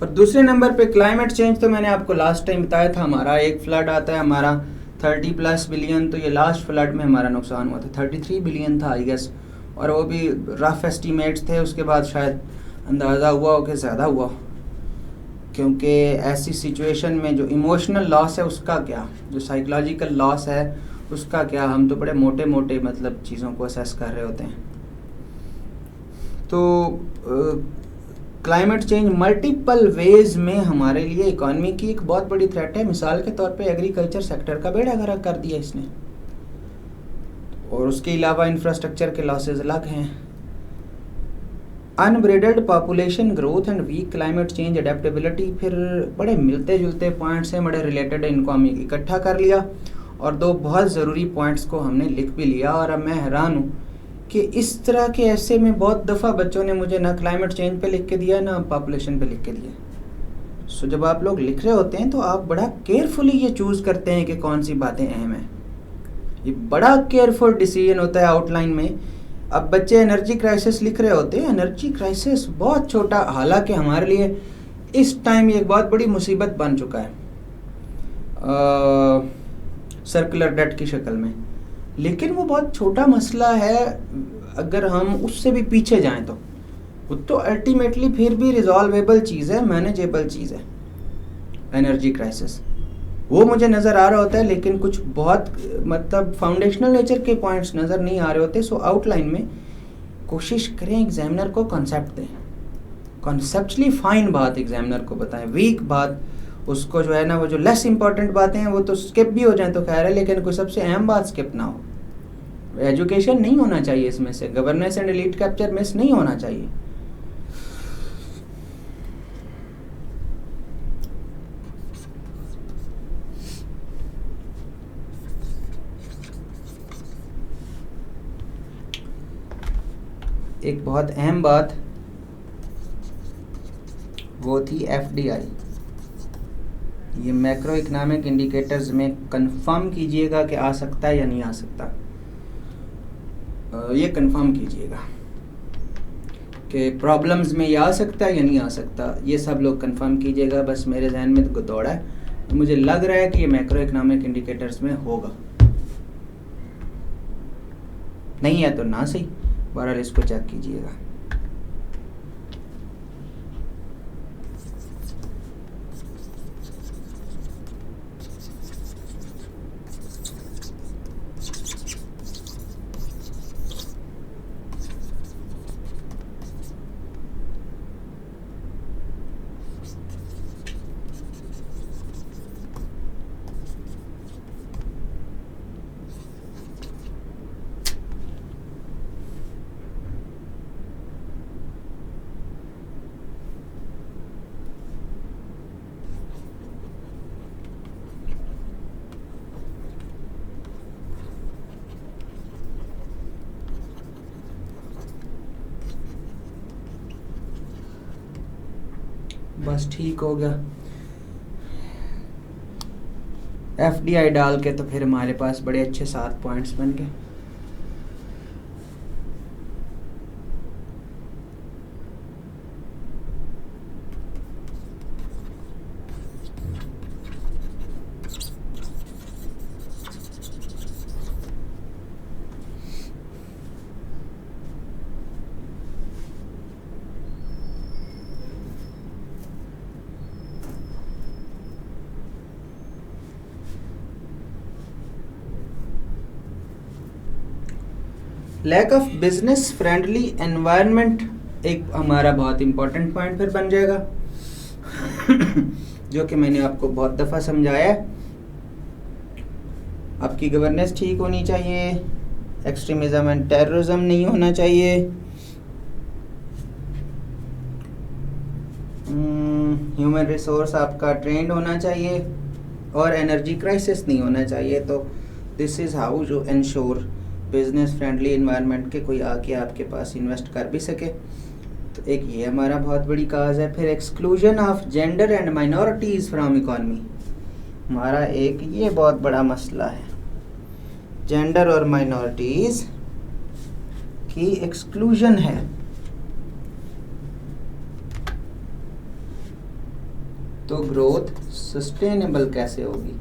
S2: और दूसरे नंबर पे क्लाइमेट चेंज, तो मैंने आपको लास्ट टाइम बताया था, हमारा एक फ्लड आता है हमारा 30+ बिलियन, तो ये लास्ट फ्लड में हमारा नुकसान हुआ था 33 बिलियन था आई गेस, और वो भी रफ एस्टीमेट्स थे। उसके बाद शायद अंदाज़ा हुआ हो कि ज़्यादा हुआ, क्योंकि ऐसी सिचुएशन में जो इमोशनल लॉस है उसका क्या, जो साइकोलॉजिकल लॉस है उसका क्या, हम तो बड़े मोटे मोटे मतलब चीज़ों को असेस कर रहे होते हैं। तो क्लाइमेट चेंज मल्टीपल वेज में हमारे लिए इकॉनमी की एक बहुत बड़ी थ्रेट है। मिसाल के तौर पे एग्रीकल्चर सेक्टर का बेड़ा गर्क कर दिया इसने, और उसके अलावा इंफ्रास्ट्रक्चर के लॉसेज अलग हैं। Unbridled population growth and weak climate change adaptability, फिर बड़े मिलते जुलते पॉइंट्स हैं, बड़े रिलेटेड, इनको हम इकट्ठा कर लिया और दो बहुत ज़रूरी पॉइंट्स को हमने लिख भी लिया। और अब मैं हैरान हूँ कि इस तरह के ऐसे में बहुत दफ़ा बच्चों ने मुझे ना क्लाइमेट चेंज पे लिख के दिया ना पॉपुलेशन पे लिख के दिया। सो जब आप लोग लिख रहे होते हैं तो आप बड़ा केयरफुली ये चूज़ करते हैं कि कौन सी बातें अहम हैं। ये बड़ा केयरफुल डिसीजन होता है आउटलाइन में। अब बच्चे एनर्जी क्राइसिस लिख रहे होते हैं, एनर्जी क्राइसिस बहुत छोटा, हालांकि हमारे लिए इस टाइम ये एक बहुत बड़ी मुसीबत बन चुका है सर्कुलर डेट की शक्ल में, लेकिन वो बहुत छोटा मसला है। अगर हम उससे भी पीछे जाएं तो वो तो अल्टीमेटली फिर भी रिजॉल्वेबल चीज़ है, मैनेजेबल चीज़ है एनर्जी क्राइसिस। वो मुझे नज़र आ रहा होता है, लेकिन कुछ बहुत मतलब फाउंडेशनल नेचर के पॉइंट्स नज़र नहीं आ रहे होते। सो आउटलाइन में कोशिश करें एग्जामिनर को कॉन्सेप्ट दें, कॉन्सेप्चुअली फाइन बात एग्जामिनर को बताएं, वीक बात उसको जो है ना, वो जो लेस इंपॉर्टेंट बातें हैं वो तो स्किप भी हो जाए तो खैर है, लेकिन कोई सबसे अहम बात स्किप ना हो। एजुकेशन नहीं होना चाहिए इसमें से, governance and elite capture miss नहीं होना चाहिए। एक बहुत अहम बात वो थी एफडीआई। ये मैक्रो इकोनॉमिक इंडिकेटर्स में कंफर्म कीजिएगा कि आ सकता है या नहीं आ सकता। ये कंफर्म कीजिएगा कि प्रॉब्लम्स में ये आ सकता है या नहीं आ सकता। ये सब लोग कंफर्म कीजिएगा। बस मेरे जहन में तो दौड़ा है, मुझे लग रहा है कि ये मैक्रो इकोनॉमिक इंडिकेटर्स में होगा। नहीं है तो ना सही, बहरहाल इसको चेक कीजिएगा। बस ठीक हो गया। एफडीआई डाल के तो फिर हमारे पास बड़े अच्छे 7 पॉइंट्स बन गए। Lack of business friendly environment एक हमारा बहुत इंपॉर्टेंट पॉइंट फिर बन जाएगा जो कि मैंने आपको बहुत दफ़ा समझाया है। आपकी गवर्नेंस ठीक होनी चाहिए, एक्सट्रीमिज़म एंड टेररिज्म नहीं होना चाहिए, ह्यूमन रिसोर्स आपका ट्रेंड होना चाहिए और एनर्जी क्राइसिस नहीं होना चाहिए। तो दिस इज़ हाउ जो इंश्योर बिजनेस फ्रेंडली इन्वायरमेंट के कोई आके आपके पास इन्वेस्ट कर भी सके। तो एक ये हमारा बहुत बड़ी काज है। फिर exclusion of gender and minorities from economy, हमारा एक ये बहुत बड़ा मसला है। जेंडर और माइनॉरिटीज़ की एक्सक्लूजन है। तो ग्रोथ सस्टेनेबल कैसे होगी?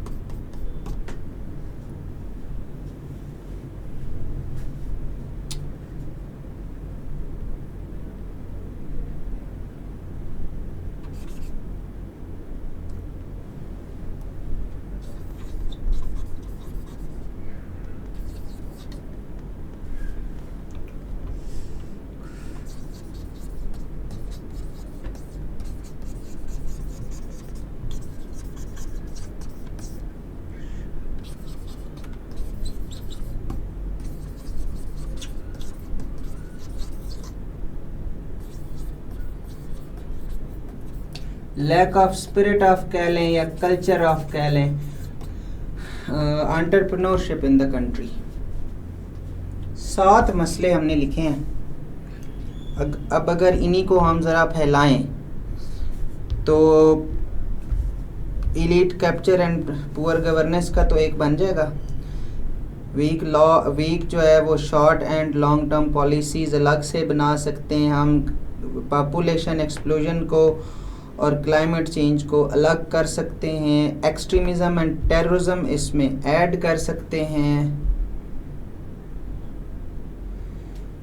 S2: लैक ऑफ स्पिरिट ऑफ कह लें या कल्चर ऑफ कह लें, एंटरप्रेन्योरशिप इन द कंट्री। 7 मसले हमने लिखे हैं। अब अगर इन्हीं को हम ज़रा फैलाएं तो elite capture and poor governance का तो एक बन जाएगा। वीक जो है वो short and long term policies अलग से बना सकते हैं हम। पॉपुलेशन एक्सप्लोजन को और क्लाइमेट चेंज को अलग कर सकते हैं। एक्सट्रीमिज़म एंड टेररिज्म इसमें ऐड कर सकते हैं।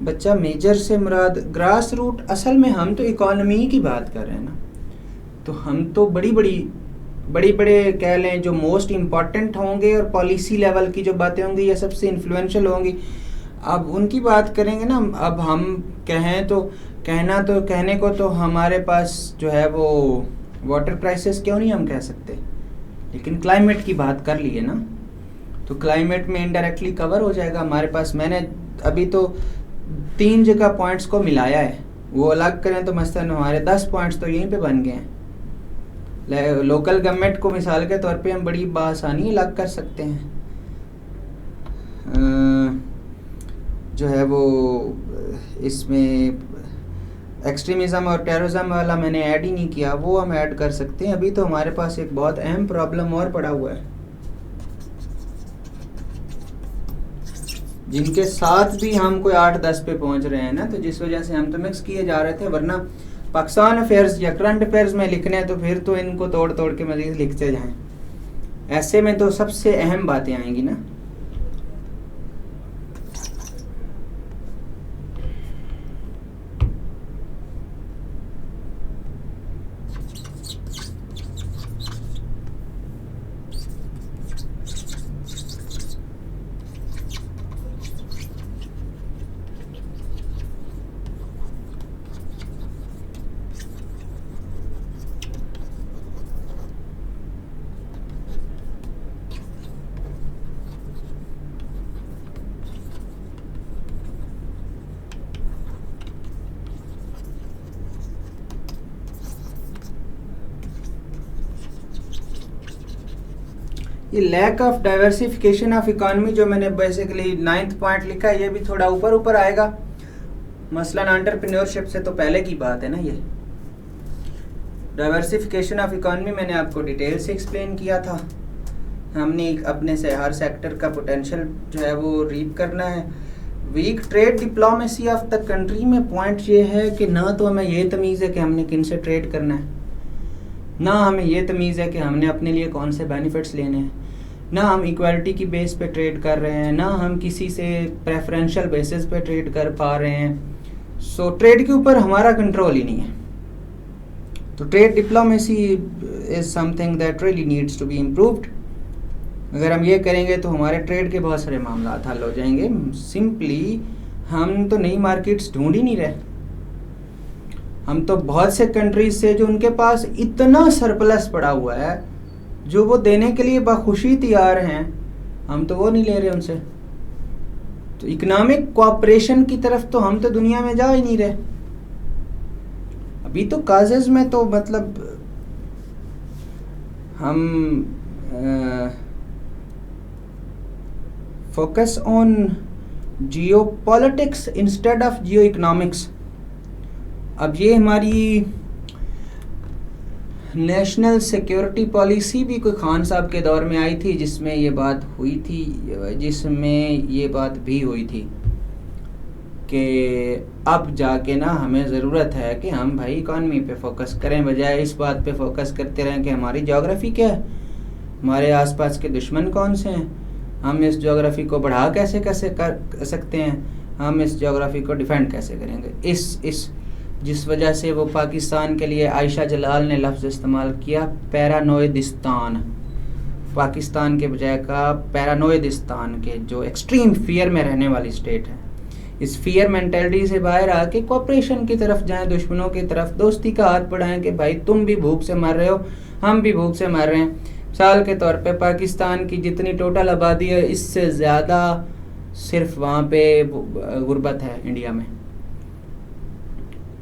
S2: बच्चा मेजर से मुराद ग्रास रूट, असल में हम तो इकॉनमी की बात कर रहे हैं ना, तो हम तो बड़े कह लें जो मोस्ट इम्पॉर्टेंट होंगे और पॉलिसी लेवल की जो बातें होंगी या सबसे इन्फ्लुएंशियल होंगी, अब उनकी बात करेंगे ना। अब हम कहने को तो हमारे पास जो है वो वाटर क्राइसिस क्यों नहीं हम कह सकते, लेकिन क्लाइमेट की बात कर लिए ना, तो क्लाइमेट में इनडायरेक्टली कवर हो जाएगा हमारे पास। मैंने अभी तो 3 जगह पॉइंट्स को मिलाया है, वो अलग करें तो मसलन हमारे 10 पॉइंट्स तो यहीं पे बन गए हैं। लोकल गवर्नमेंट को मिसाल के तौर पे हम बड़ी बासानी अलग कर सकते हैं। जो है वो इसमें एक्सट्रीमिज़म और टेररिज्म वाला मैंने ऐड ही नहीं किया, वो हम ऐड कर सकते हैं। अभी तो हमारे पास एक बहुत अहम प्रॉब्लम और पड़ा हुआ है, जिनके साथ भी हम कोई 8-10 पे पहुंच रहे हैं ना, तो जिस वजह से हम तो मिक्स किए जा रहे थे। वरना पाकिस्तान अफेयर्स या करंट अफेयर्स में लिखने हैं तो फिर तो इनको तोड़ तोड़ के मज़ीद लिखते जाएं। ऐसे में तो सबसे अहम बातें आएंगी ना। ये lack of diversification of economy जो मैंने बेसिकली 9th पॉइंट लिखा है, ये भी थोड़ा ऊपर आएगा। मसलन एंटरप्रेन्योरशिप से तो पहले की बात है ना। ये डाइवर्सिफिकेशन ऑफ इकॉनमी मैंने आपको डिटेल से एक्सप्लेन किया था। हमने अपने से हर सेक्टर का पोटेंशियल जो है वो रीप करना है। Weak trade diplomacy of the country में पॉइंट ये है कि ना तो हमें ये तमीज़ है कि हमने किन से ट्रेड करना है, ना हमें ये तमीज़ है कि हमने अपने लिए कौन से बेनिफिट्स लेने हैं, ना हम इक्वालिटी की बेस पे ट्रेड कर रहे हैं, ना हम किसी से प्रेफरेंशियल बेसिस पे ट्रेड कर पा रहे हैं। सो ट्रेड के ऊपर हमारा कंट्रोल ही नहीं है। तो trade diplomacy is something that really needs to be improved. अगर हम ये करेंगे तो हमारे ट्रेड के बहुत सारे मामला हल हो जाएंगे। सिंपली हम तो नई मार्केट्स ढूंढ ही नहीं रहे। हम तो बहुत से कंट्रीज से जो उनके पास इतना सरप्लस पड़ा हुआ है, जो वो देने के लिए बखुशी तैयार हैं, हम तो वो नहीं ले रहे उनसे। तो इकोनॉमिक कोऑपरेशन की तरफ तो हम तो दुनिया में जा ही नहीं रहे। अभी तो काजेज में तो मतलब हम focus on Jio politics instead of Jio economics. अब ये हमारी नेशनल सिक्योरिटी पॉलिसी भी कोई खान साहब के दौर में आई थी, जिसमें ये बात हुई थी, जिसमें ये बात भी हुई थी कि अब जाके ना हमें ज़रूरत है कि हम भाई इकॉनमी पे फोकस करें, बजाय इस बात पे फोकस करते रहें कि हमारी ज्योग्राफी क्या है, हमारे आसपास के दुश्मन कौन से हैं, हम इस ज्योग्राफी को बढ़ा कैसे कर सकते हैं, हम इस ज्योग्राफी को डिफेंड कैसे करेंगे। इस जिस वजह से वो पाकिस्तान के लिए आयशा जलाल ने लफ्ज़ इस्तेमाल किया पैरानोइदिस्तान, पाकिस्तान के बजाय का पैरानोइदिस्तान के, जो एक्सट्रीम फियर में रहने वाली स्टेट है। इस फियर मेंटेलिटी से बाहर आके कोऑपरेशन की तरफ जाएं, दुश्मनों की तरफ दोस्ती का हाथ बढ़ाएं कि भाई तुम भी भूख से मर रहे हो, हम भी भूख से मर रहे हैं। मिसाल के तौर पे पाकिस्तान की जितनी टोटल आबादी है, इससे ज़्यादा सिर्फ वहाँ पे गुर्बत है इंडिया में।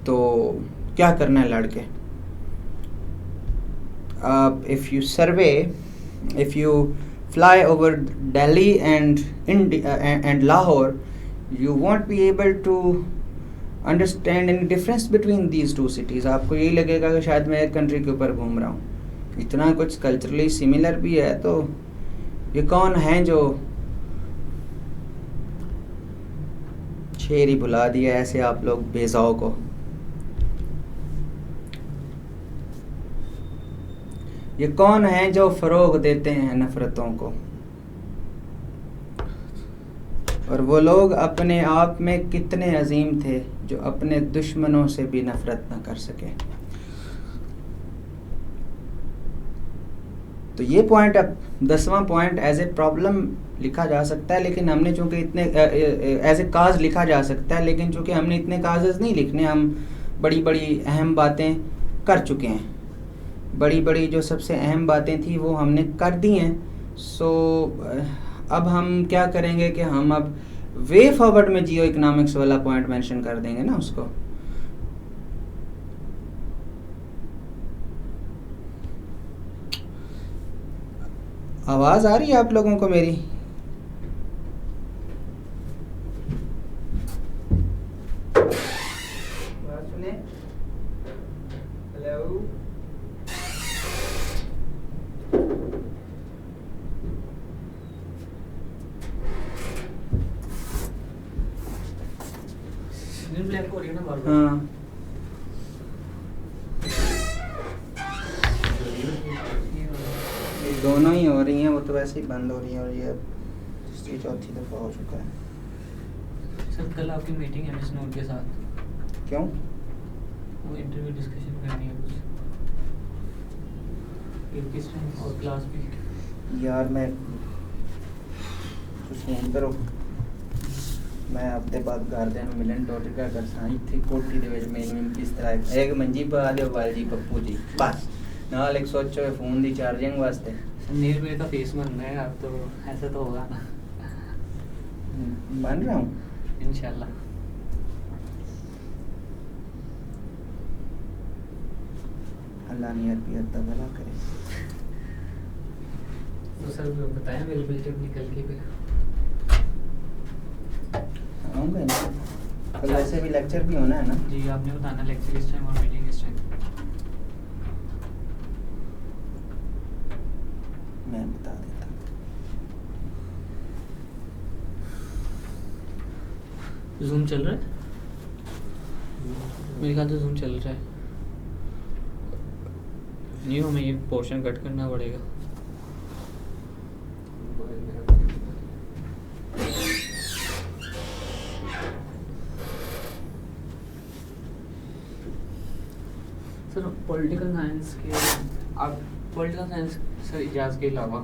S2: तो क्या करना है लड़के? If you fly over Delhi and Lahore, you won't be able to understand any difference between these two cities. आपको यही लगेगा कि शायद मैं एक कंट्री के ऊपर घूम रहा हूँ, इतना कुछ कल्चरली सिमिलर भी है। तो ये कौन हैं जो शेर ही भुला दिया ऐसे आप लोग बेजाओ को। ये कौन हैं जो फरोग देते हैं नफरतों को, और वो लोग अपने आप में कितने अजीम थे जो अपने दुश्मनों से भी नफरत न कर सके। तो ये पॉइंट, अब 10वां पॉइंट एज ए प्रॉब्लम लिखा जा सकता है, लेकिन हमने चूंकि इतने एज ए काज लिखा जा सकता है, लेकिन चूंकि हमने इतने काजेज नहीं लिखने, हम बड़ी बड़ी अहम बातें कर चुके हैं। बड़ी बड़ी जो सबसे अहम बातें थी वो हमने कर दी हैं। सो अब हम क्या करेंगे कि हम अब वे फॉरवर्ड में जियो इकोनॉमिक्स वाला पॉइंट मेंशन कर देंगे ना उसको। आवाज आ रही है आप लोगों को मेरी? सुने? हेलो,
S3: ब्लैक हो रही है ना बार-बार।
S2: हाँ दोनों ही हो रही हैं, वो तो वैसे ही बंद हो रही है, और ये अब तीसरी चौथी दफ़ा हो चुका है।
S3: सर कल आपकी मीटिंग है मिस नूर के साथ,
S2: क्यों?
S3: वो इंटरव्यू डिस्कशन करनी है कुछ और क्लास भी।
S2: यार मैं कुछ नहीं करो, मैं हफ्ते बाद घर दे मिलन टोटी का कर साई थी कोठी दे विच मैनू किस तरह एक मंजी पा दियो वाल जी पप्पू जी बस नाल एक सोचो फोन दी चार्जिंग वास्ते।
S3: नीर मेरे का फेस बनना है अब, तो ऐसा तो होगा ना।
S2: बन रहा हूँ
S3: इंशाल्लाह।
S2: अल्लाह नियत भी अत्ता भला करे।
S3: तो सर बताएं अवेलेबिलिटी अपनी कल की पे।
S2: आऊँगा ना, कल वैसे भी लेक्चर भी होना है ना।
S3: जी आपने बताना लेक्चर इस टाइम और मीटिंग इस टाइम।
S2: मैं बता देता हूँ।
S3: जूम चल रहा है? मेरे ख्याल से जूम चल रहा है। नहीं हमें ये पोर्शन कट करना पड़ेगा। सर पॉलिटिकल साइंस के आप पॉलिटिकल साइंस सर इजाज़ के अलावा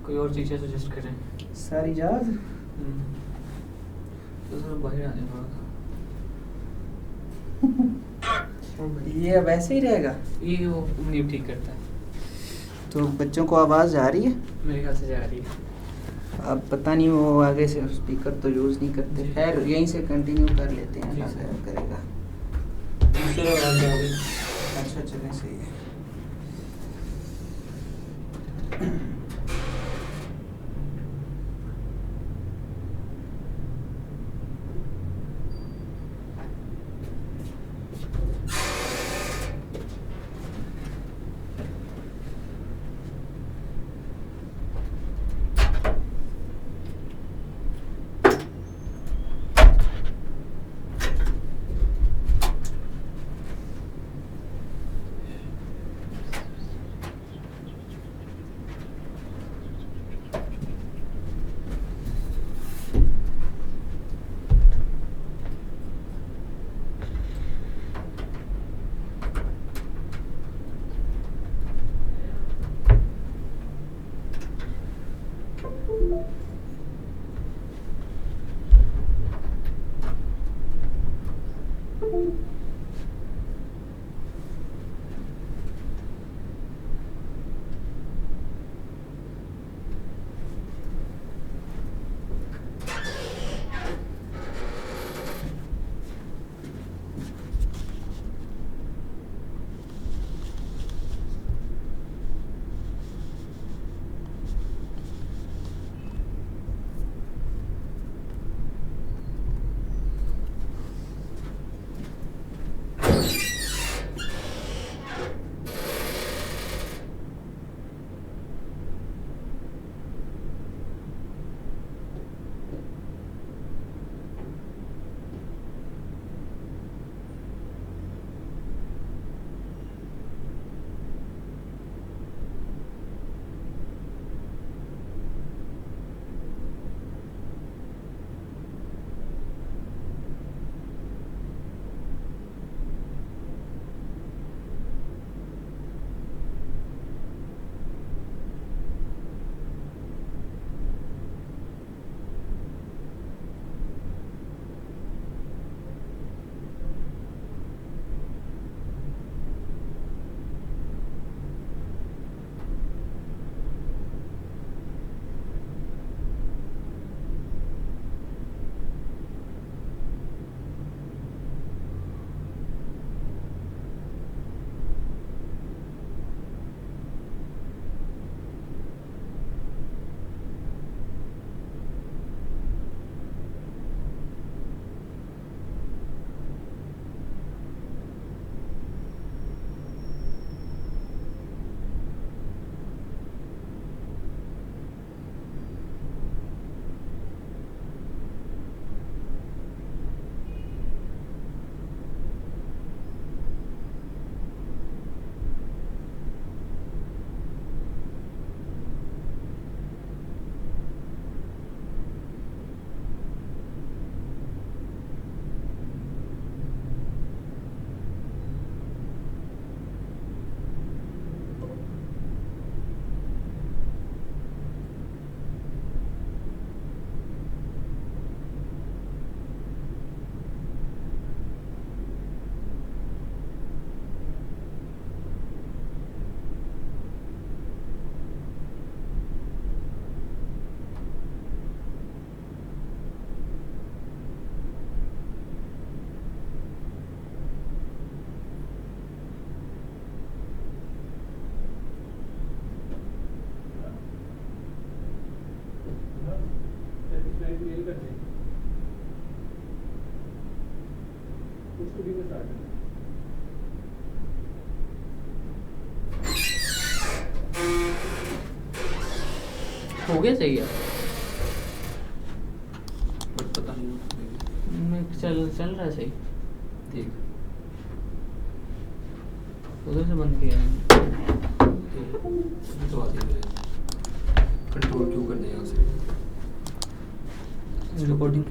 S3: कोई और चीज़ें सजेस्ट करें?
S2: सर इजाज़
S3: तो सर बाहर आने वाला
S2: ये वैसे ही रहेगा,
S3: ये वो नींव ठीक करता है।
S2: तो बच्चों को आवाज़ जा रही है?
S3: मेरे ख्याल से जा रही है।
S2: अब पता नहीं वो आगे से स्पीकर तो यूज़ नहीं करते।
S3: जी।
S2: खैर यहीं से कंटिन्यू कर लेते हैं,
S3: जी
S2: अल्लाह
S3: सर।
S2: खैर करेगा।
S3: सर आवाज़ जा रही है।
S2: अच्छा चलें, सही है।
S3: हो गया सही है।
S4: बट पता नहीं
S3: मैं चल रहा है सही।
S4: ठीक
S3: उधर से बंद किया है।
S4: तो आती है कंट्रोल क्यों करने यहाँ से
S3: रिकॉर्डिंग